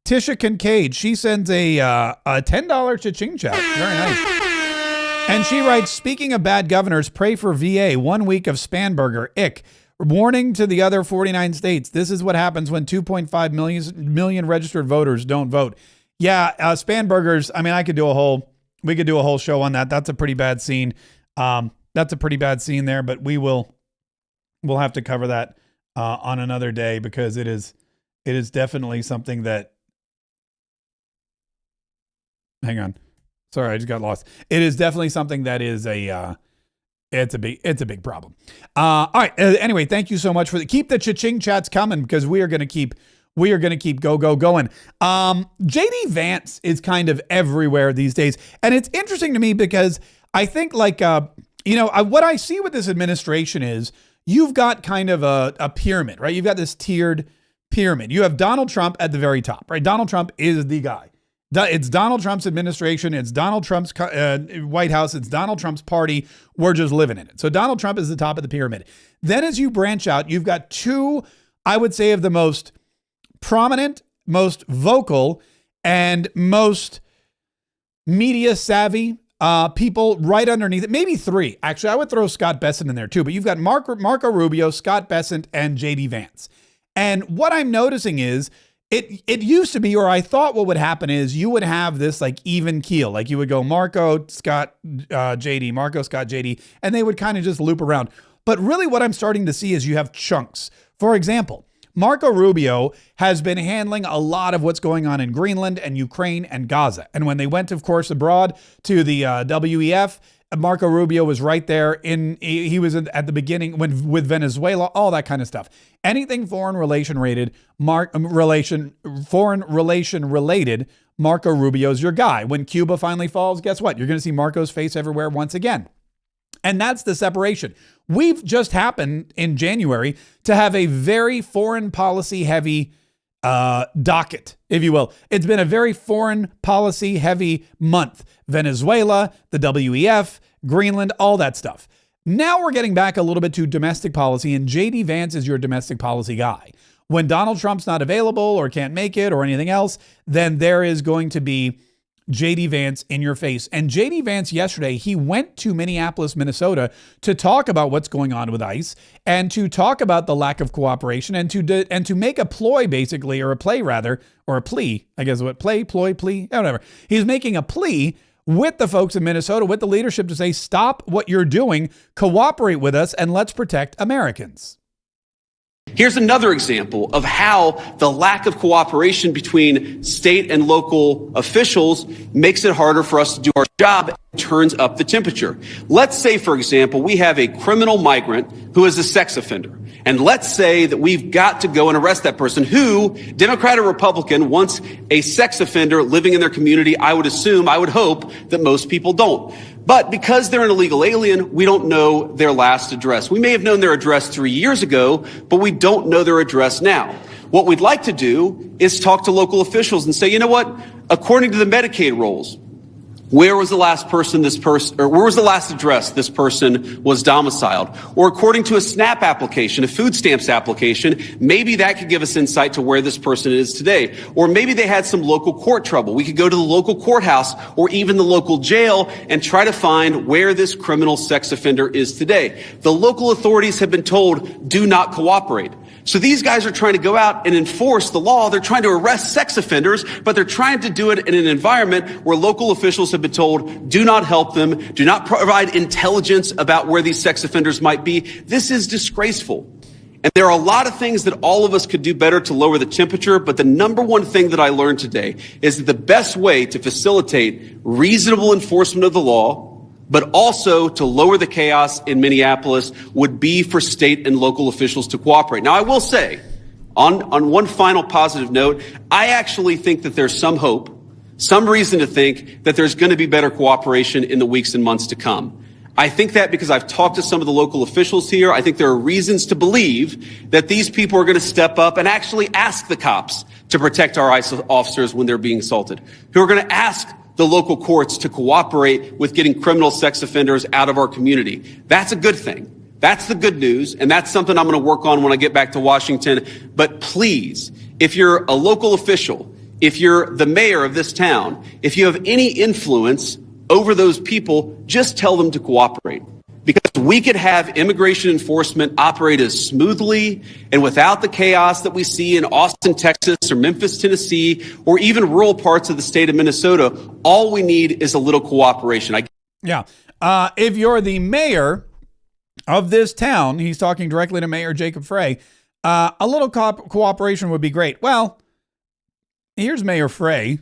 Tisha Kincaid. She sends a $10 cha-ching chat. Very nice. And she writes, speaking of bad governors, pray for VA. 1 week of Spanberger. Ick. Warning to the other 49 states. This is what happens when 2.5 million registered voters don't vote. Yeah, Spanbergers. I mean, we could do a whole show on that. That's a pretty bad scene. That's a pretty bad scene there, but we'll have to cover that on another day, because it is definitely something that, hang on. Sorry, I just got lost. It is definitely something that is it's a big problem. All right. Anyway, thank you so much keep the cha-ching chats coming, because we are going to keep going. JD Vance is kind of everywhere these days. And it's interesting to me because I think what I see with this administration is you've got kind of a pyramid, right? You've got this tiered pyramid. You have Donald Trump at the very top, right? Donald Trump is the guy. It's Donald Trump's administration. It's Donald Trump's White House. It's Donald Trump's party. We're just living in it. So Donald Trump is the top of the pyramid. Then as you branch out, you've got two, I would say, of the most prominent, most vocal, and most media savvy people right underneath it. Maybe three. Actually, I would throw Scott Bessent in there too. But you've got Marco Rubio, Scott Bessent, and JD Vance. And what I'm noticing is it used to be, or I thought what would happen is you would have this like even keel. Like you would go Marco, Scott, JD, Marco, Scott, JD, and they would kind of just loop around. But really what I'm starting to see is you have chunks. For example, Marco Rubio has been handling a lot of what's going on in Greenland and Ukraine and Gaza. And when they went, of course, abroad to the WEF, Marco Rubio was right there. He was at the beginning with Venezuela, all that kind of stuff. Anything foreign relation related, Marco Rubio's your guy. When Cuba finally falls, guess what? You're going to see Marco's face everywhere once again. And that's the separation. We've just happened in January to have a very foreign policy heavy docket, if you will. It's been a very foreign policy heavy month. Venezuela, the WEF, Greenland, all that stuff. Now we're getting back a little bit to domestic policy, and JD Vance is your domestic policy guy. When Donald Trump's not available or can't make it or anything else, then there is going to be JD Vance in your face. And JD Vance yesterday, he went to Minneapolis, Minnesota to talk about what's going on with ICE and to talk about the lack of cooperation and to make a ploy basically, or a play rather, or a plea, I guess what plea, whatever. He's making a plea with the folks in Minnesota, with the leadership to say, stop what you're doing, cooperate with us, and let's protect Americans. Here's another example of how the lack of cooperation between state and local officials makes it harder for us to do our job and turns up the temperature. Let's say, for example, we have a criminal migrant who is a sex offender. And let's say that we've got to go and arrest that person who, Democrat or Republican, wants a sex offender living in their community. I would hope that most people don't. But because they're an illegal alien, we don't know their last address. We may have known their address 3 years ago, but we don't know their address now. What we'd like to do is talk to local officials and say, you know what? According to the Medicaid rolls, where was the last address this person was domiciled? Or according to a SNAP application, a food stamps application, maybe that could give us insight to where this person is today. Or maybe they had some local court trouble. We could go to the local courthouse or even the local jail and try to find where this criminal sex offender is today. The local authorities have been told, do not cooperate. So these guys are trying to go out and enforce the law. They're trying to arrest sex offenders, but they're trying to do it in an environment where local officials have been told, do not help them, do not provide intelligence about where these sex offenders might be. This is disgraceful. And there are a lot of things that all of us could do better to lower the temperature, but the number one thing that I learned today is that the best way to facilitate reasonable enforcement of the law, but also to lower the chaos in Minneapolis, would be for state and local officials to cooperate. Now, I will say, on one final positive note, I actually think that there's some hope, some reason to think that there's going to be better cooperation in the weeks and months to come. I think that because I've talked to some of the local officials here, I think there are reasons to believe that these people are going to step up and actually ask the cops to protect our ICE officers when they're being assaulted, who are going to ask the local courts to cooperate with getting criminal sex offenders out of our community. That's a good thing. That's the good news, and that's something I'm going to work on when I get back to Washington. But please, if you're a local official, if you're the mayor of this town, if you have any influence over those people, just tell them to cooperate. Because we could have immigration enforcement operate as smoothly and without the chaos that we see in Austin, Texas, or Memphis, Tennessee, or even rural parts of the state of Minnesota. All we need is a little cooperation. Yeah. If you're the mayor of this town, he's talking directly to Mayor Jacob Frey, a little cooperation would be great. Well, here's Mayor Frey.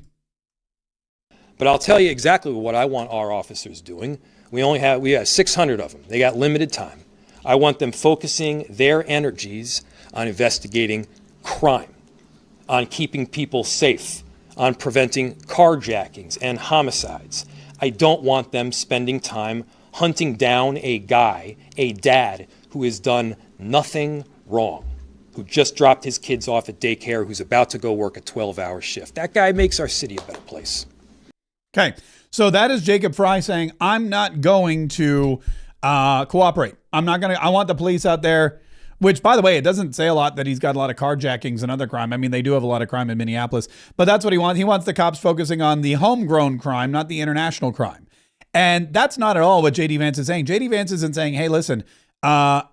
But I'll tell you exactly what I want our officers doing. We have 600 of them. They got limited time. I want them focusing their energies on investigating crime, on keeping people safe, on preventing carjackings and homicides. I don't want them spending time hunting down a guy, a dad, who has done nothing wrong, who just dropped his kids off at daycare, who's about to go work a 12-hour shift. That guy makes our city a better place. Okay, so that is Jacob Frey saying, I'm not going to cooperate. I want the police out there, which, by the way, it doesn't say a lot that he's got a lot of carjackings and other crime. I mean, they do have a lot of crime in Minneapolis, but that's what he wants. He wants the cops focusing on the homegrown crime, not the international crime. And that's not at all what J.D. Vance is saying. J.D. Vance isn't saying, hey, listen,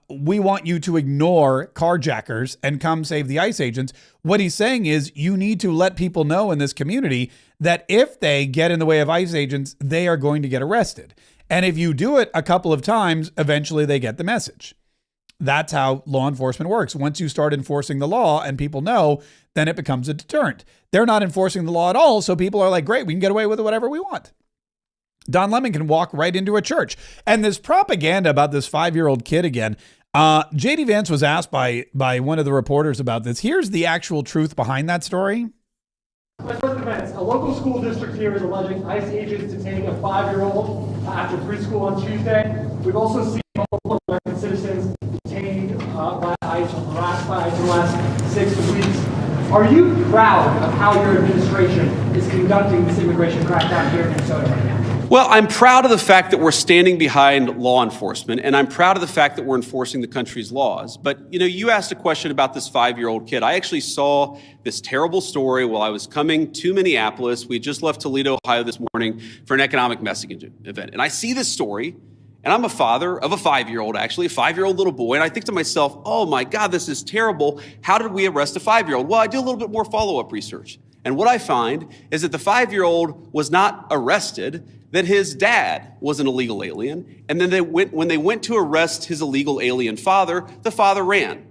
we want you to ignore carjackers and come save the ICE agents. What he's saying is you need to let people know in this community that if they get in the way of ICE agents, they are going to get arrested. And if you do it a couple of times, eventually they get the message. That's how law enforcement works. Once you start enforcing the law and people know, then it becomes a deterrent. They're not enforcing the law at all, so people are like, great, we can get away with whatever we want. Don Lemon can walk right into a church. And this propaganda about this 5-year-old kid again, J.D. Vance was asked by one of the reporters about this. Here's the actual truth behind that story. My first defense, a local school district here is alleging ICE agents detaining a 5-year-old after preschool on Tuesday. We've also seen multiple American citizens detained by ICE or harassed by ICE in the last 6 weeks. Are you proud of how your administration is conducting this immigration crackdown here in Minnesota right now? Well, I'm proud of the fact that we're standing behind law enforcement, and I'm proud of the fact that we're enforcing the country's laws. But, you asked a question about this 5-year-old kid. I actually saw this terrible story while I was coming to Minneapolis. We just left Toledo, Ohio this morning for an economic messaging event. And I see this story, and I'm a father of a 5-year-old, actually, a 5-year-old little boy. And I think to myself, oh my God, this is terrible. How did we arrest a 5-year-old? Well, I do a little bit more follow-up research. And what I find is that the 5-year-old was not arrested, that his dad was an illegal alien. And then when they went to arrest his illegal alien father, the father ran.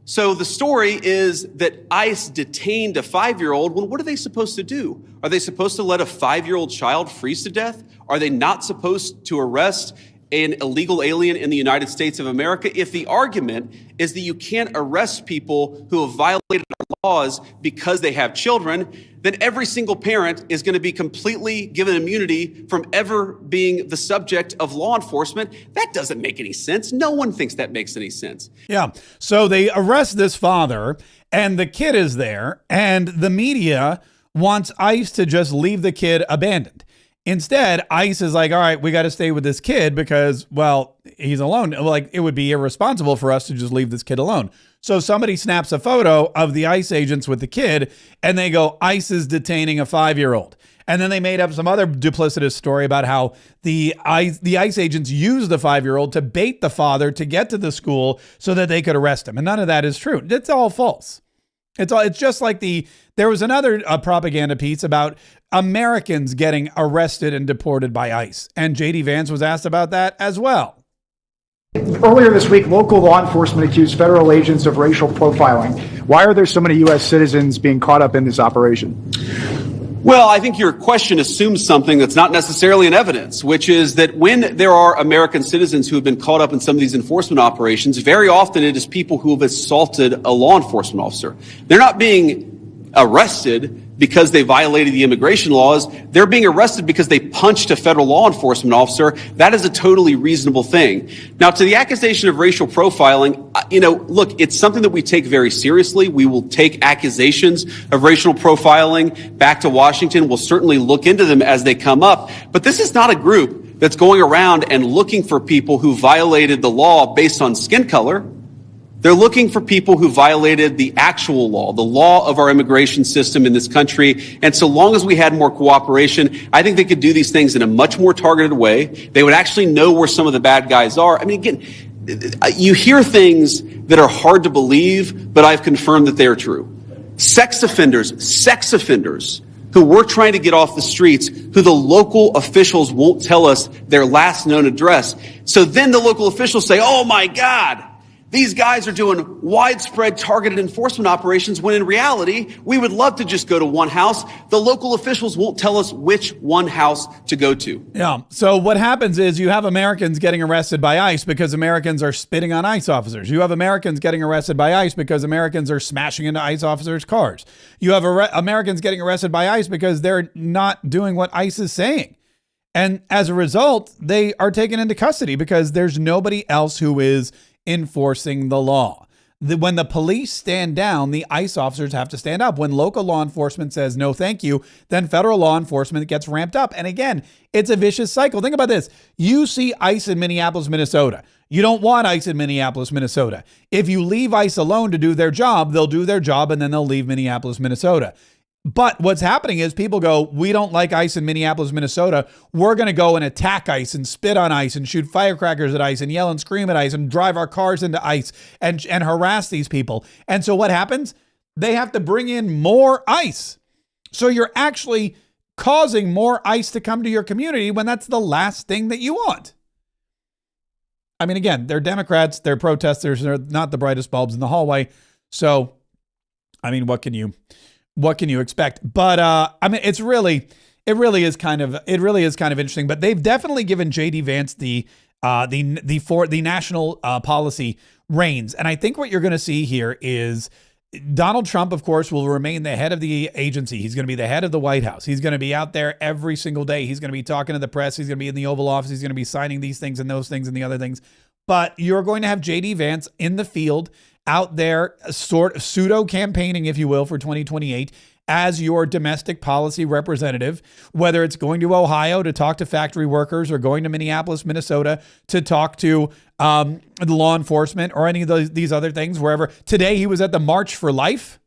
So the story is that ICE detained a 5-year-old. Well, what are they supposed to do? Are they supposed to let a 5-year-old child freeze to death? Are they not supposed to arrest an illegal alien in the United States of America? If the argument is that you can't arrest people who have violated our laws because they have children, then every single parent is going to be completely given immunity from ever being the subject of law enforcement. That doesn't make any sense. No one thinks that makes any sense. Yeah. So they arrest this father and the kid is there and the media wants ICE to just leave the kid abandoned. Instead, ICE is like, all right, we got to stay with this kid because, well, he's alone. Like, it would be irresponsible for us to just leave this kid alone. So somebody snaps a photo of the ICE agents with the kid and they go, ICE is detaining a 5-year-old. And then they made up some other duplicitous story about how the ICE agents used the 5-year-old to bait the father to get to the school so that they could arrest him. And none of that is true. It's all false. It's just like there was another propaganda piece about Americans getting arrested and deported by ICE. And J.D. Vance was asked about that as well. Earlier this week, local law enforcement accused federal agents of racial profiling. Why are there so many U.S. citizens being caught up in this operation? Well, I think your question assumes something that's not necessarily in evidence, which is that when there are American citizens who have been caught up in some of these enforcement operations, very often it is people who have assaulted a law enforcement officer. They're not being arrested because they violated the immigration laws. They're being arrested because they punched a federal law enforcement officer. That is a totally reasonable thing. Now, to the accusation of racial profiling, look, it's something that we take very seriously. We will take accusations of racial profiling back to Washington. We'll certainly look into them as they come up. But this is not a group that's going around and looking for people who violated the law based on skin color. They're looking for people who violated the actual law, the law of our immigration system in this country. And so long as we had more cooperation, I think they could do these things in a much more targeted way. They would actually know where some of the bad guys are. I mean, again, you hear things that are hard to believe, but I've confirmed that they are true. Sex offenders who we're trying to get off the streets, who the local officials won't tell us their last known address. So then the local officials say, oh my God, these guys are doing widespread targeted enforcement operations, when in reality, we would love to just go to one house. The local officials won't tell us which one house to go to. Yeah. So what happens is you have Americans getting arrested by ICE because Americans are spitting on ICE officers. You have Americans getting arrested by ICE because Americans are smashing into ICE officers' cars. You have Americans getting arrested by ICE because they're not doing what ICE is saying. And as a result, they are taken into custody because there's nobody else who is enforcing the law. When the police stand down, the ICE officers have to stand up. When local law enforcement says no thank you, then federal law enforcement gets ramped up. And again, it's a vicious cycle. Think about this. You see ICE in Minneapolis, Minnesota. You don't want ICE in Minneapolis, Minnesota. If you leave ICE alone to do their job, they'll do their job and then they'll leave Minneapolis, Minnesota. But what's happening is people go, we don't like ICE in Minneapolis, Minnesota. We're going to go and attack ICE and spit on ICE and shoot firecrackers at ICE and yell and scream at ICE and drive our cars into ICE and harass these people. And so what happens? They have to bring in more ICE. So you're actually causing more ICE to come to your community when that's the last thing that you want. I mean, again, they're Democrats, they're protesters, they're not the brightest bulbs in the hallway. So, I mean, what can you expect? But I mean, it really is kind of interesting. But they've definitely given J.D. Vance the national policy reins, and I think what you're going to see here is Donald Trump, of course, will remain the head of the agency. He's going to be the head of the White House. He's going to be out there every single day. He's going to be talking to the press. He's going to be in the Oval Office. He's going to be signing these things and those things and the other things. But you're going to have J.D. Vance in the field, out there, sort of pseudo campaigning, if you will, for 2028 as your domestic policy representative, whether it's going to Ohio to talk to factory workers or going to Minneapolis, Minnesota to talk to the law enforcement or any of these other things, wherever. Today, he was at the March for Life.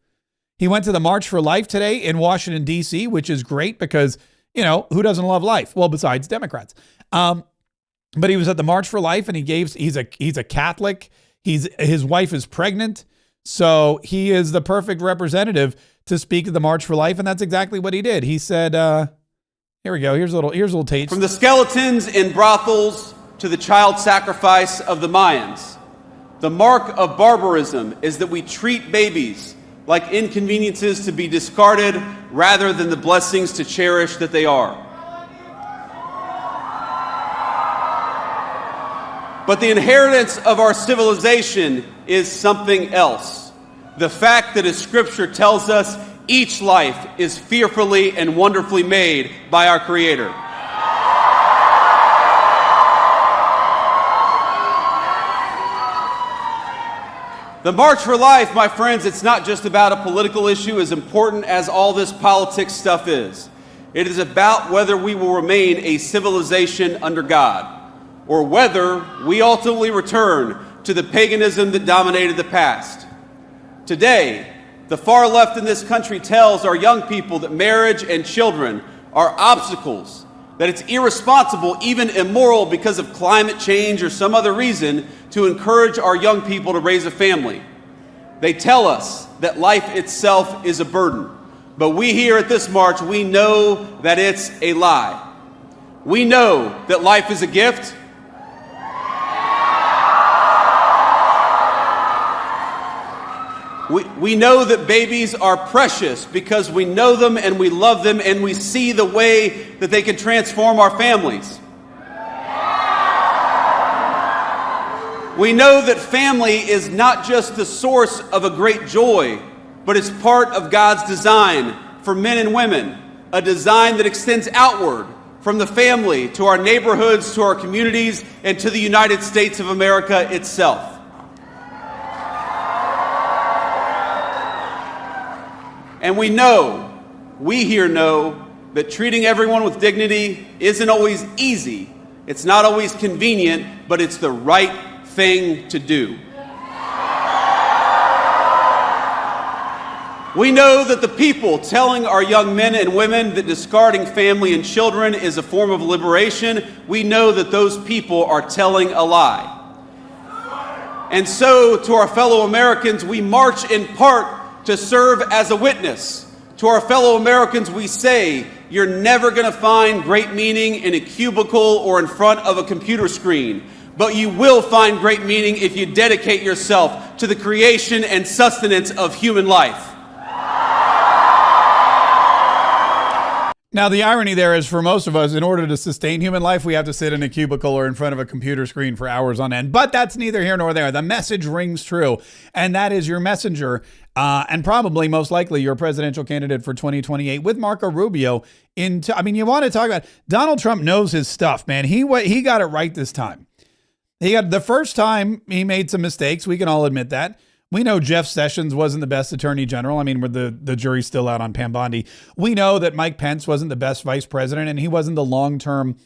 He went to the March for Life today in Washington, D.C., which is great because, who doesn't love life? Well, besides Democrats. But he was at the March for Life and he's a Catholic. His wife is pregnant. So he is the perfect representative to speak at the March for Life. And that's exactly what he did. He said, here we go. Here's a little taste. From the skeletons in brothels to the child sacrifice of the Mayans, the mark of barbarism is that we treat babies like inconveniences to be discarded rather than the blessings to cherish that they are. But the inheritance of our civilization is something else. The fact that, as Scripture tells us, each life is fearfully and wonderfully made by our Creator. The March for Life, my friends, it's not just about a political issue as important as all this politics stuff is. It is about whether we will remain a civilization under God, or whether we ultimately return to the paganism that dominated the past. Today, the far left in this country tells our young people that marriage and children are obstacles, that it's irresponsible, even immoral because of climate change or some other reason, to encourage our young people to raise a family. They tell us that life itself is a burden. But we here at this march, we know that it's a lie. We know that life is a gift. We know that babies are precious because we know them and we love them and we see the way that they can transform our families. We know that family is not just the source of a great joy, but it's part of God's design for men and women, a design that extends outward from the family to our neighborhoods, to our communities, and to the United States of America itself. And we here know that treating everyone with dignity isn't always easy. It's not always convenient, but it's the right thing to do. We know that the people telling our young men and women that discarding family and children is a form of liberation, we know that those people are telling a lie. And so, to our fellow Americans, we march in part to serve as a witness. To our fellow Americans, we say, you're never going to find great meaning in a cubicle or in front of a computer screen, but you will find great meaning if you dedicate yourself to the creation and sustenance of human life. Now, the irony there is for most of us, in order to sustain human life, we have to sit in a cubicle or in front of a computer screen for hours on end. But that's neither here nor there. The message rings true, and that is your messenger, and probably most likely your presidential candidate for 2028 with Marco Rubio. You want to talk about Donald Trump knows his stuff, man. He got it right this time. He got the first time he made some mistakes. We can all admit that. We know Jeff Sessions wasn't the best attorney general. I mean, the jury's still out on Pam Bondi. We know that Mike Pence wasn't the best vice president, and he wasn't the long-term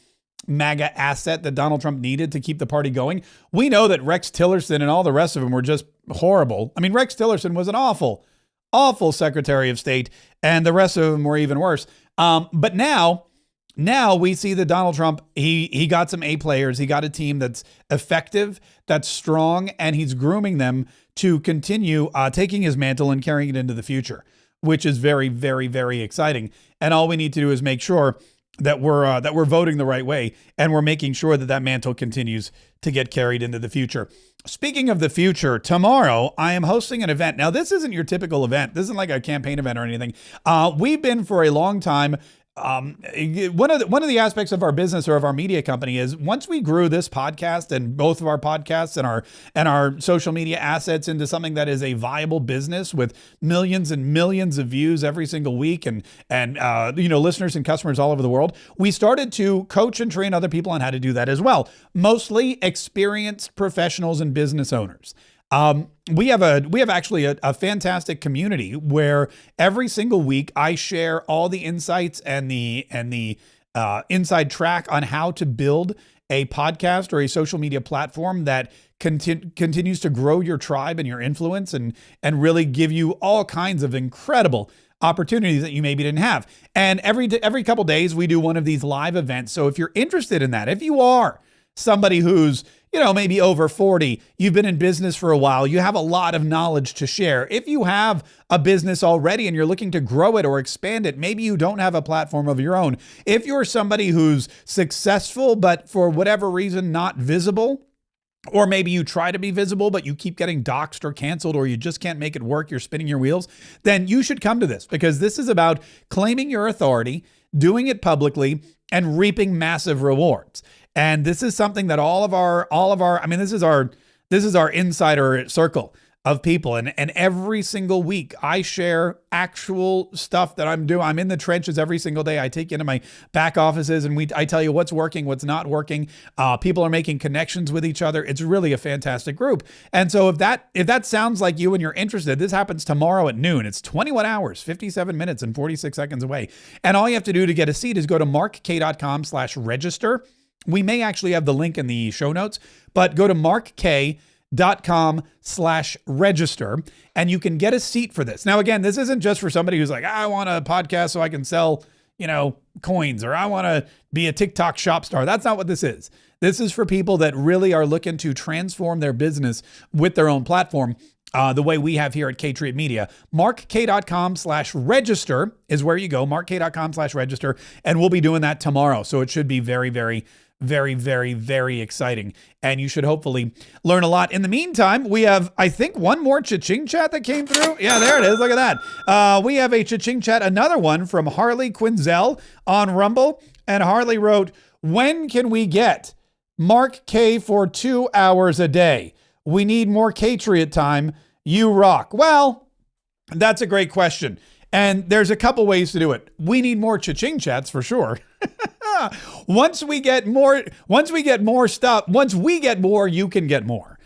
MAGA asset that Donald Trump needed to keep the party going. We know that Rex Tillerson and all the rest of them were just horrible. I mean, Rex Tillerson was an awful, awful Secretary of State, and the rest of them were even worse. But now we see that Donald Trump, he got some A players. He got a team that's effective, that's strong, and he's grooming them to continue taking his mantle and carrying it into the future, which is very, very, very exciting. And all we need to do is make sure that we're voting the right way, and we're making sure that that mantle continues to get carried into the future. Speaking of the future, tomorrow I am hosting an event. Now, this isn't your typical event. This isn't like a campaign event or anything. We've been for a long time. One of the aspects of our business or of our media company is once we grew this podcast and both of our podcasts and our social media assets into something that is a viable business with millions and millions of views every single week and listeners and customers all over the world, we started to coach and train other people on how to do that as well. Mostly experienced professionals and business owners. We have actually a fantastic community where every single week I share all the insights and the inside track on how to build a podcast or a social media platform that continues to grow your tribe and your influence and really give you all kinds of incredible opportunities that you maybe didn't have. And every couple days we do one of these live events. So if you're interested in that, if you are somebody who's maybe over 40, you've been in business for a while, you have a lot of knowledge to share. If you have a business already and you're looking to grow it or expand it, maybe you don't have a platform of your own. If you're somebody who's successful, but for whatever reason, not visible, or maybe you try to be visible, but you keep getting doxxed or canceled, or you just can't make it work, you're spinning your wheels, then you should come to this, because this is about claiming your authority, doing it publicly, and reaping massive rewards. And this is something that all of our, this is our insider circle of people. And every single week I share actual stuff that I'm doing. I'm in the trenches every single day. I take you into my back offices and I tell you what's working, what's not working. People are making connections with each other. It's really a fantastic group. And so if that sounds like you and you're interested, this happens tomorrow at noon. It's 21 hours, 57 minutes and 46 seconds away. And all you have to do to get a seat is go to markk.com/register. We may actually have the link in the show notes, but go to markk.com/register and you can get a seat for this. Now, again, this isn't just for somebody who's like, I want a podcast so I can sell, coins, or I want to be a TikTok shop star. That's not what this is. This is for people that really are looking to transform their business with their own platform. The way we have here at K-Treat Media. markk.com/register is where you go, markk.com/register, and we'll be doing that tomorrow. So it should be very, very, very, very, very exciting. And you should hopefully learn a lot. In the meantime, we have, I think, one more cha-ching chat that came through. Yeah, there it is. Look at that. We have a cha-ching chat, another one from Harley Quinzel on Rumble. And Harley wrote, when can we get Mark K for 2 hours a day? We need more K-Triot time. You rock. Well, That's a great question. And there's a couple ways to do it. We need more cha-ching chats for sure. Once we get more, you can get more.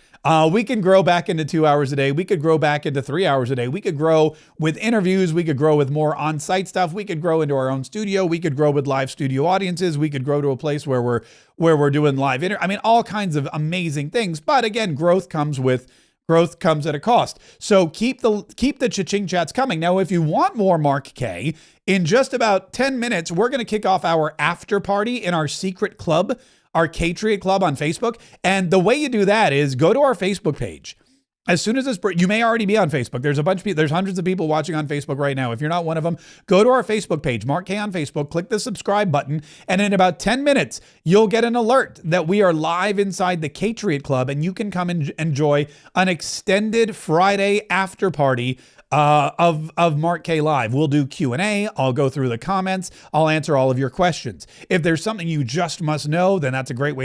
We can grow back into 2 hours a day. We could grow back into 3 hours a day. We could grow with interviews. We could grow with more on-site stuff. We could grow into our own studio. We could grow with live studio audiences. We could grow to a place where we're doing live all kinds of amazing things. But again, growth comes at a cost. So keep the cha-ching chats coming. Now, if you want more Mark K, in just about 10 minutes, we're going to kick off our after party in our secret club, our Patriot Club on Facebook. And the way you do that is go to our Facebook page. As soon as you may already be on Facebook. There's a bunch of people, there's hundreds of people watching on Facebook right now. If you're not one of them, go to our Facebook page, Mark K on Facebook, click the subscribe button, and in about 10 minutes, you'll get an alert that we are live inside the Patriot Club, and you can come and enjoy an extended Friday after party of Mark K Live. We'll do Q&A. I'll go through the comments. I'll answer all of your questions. If there's something you just must know, then that's a great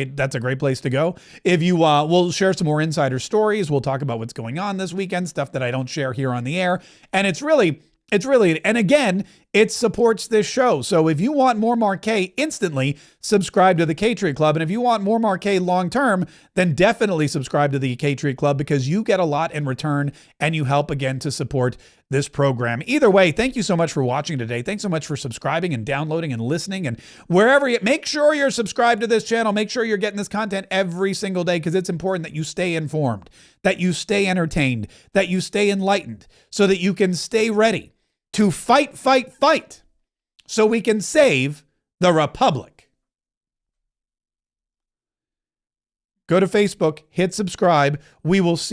place to go. If you, we'll share some more insider stories. We'll talk about what's going on this weekend, stuff that I don't share here on the air. And it's really, and again, it supports this show. So if you want more Mark K instantly, subscribe to the Patriot Club. And if you want more Mark K long-term, then definitely subscribe to the Patriot Club because you get a lot in return and you help again to support this program. Either way, thank you so much for watching today. Thanks so much for subscribing and downloading and listening and wherever make sure you're subscribed to this channel. Make sure you're getting this content every single day because it's important that you stay informed, that you stay entertained, that you stay enlightened so that you can stay ready to fight so we can save the Republic. Go to Facebook, hit subscribe. We will see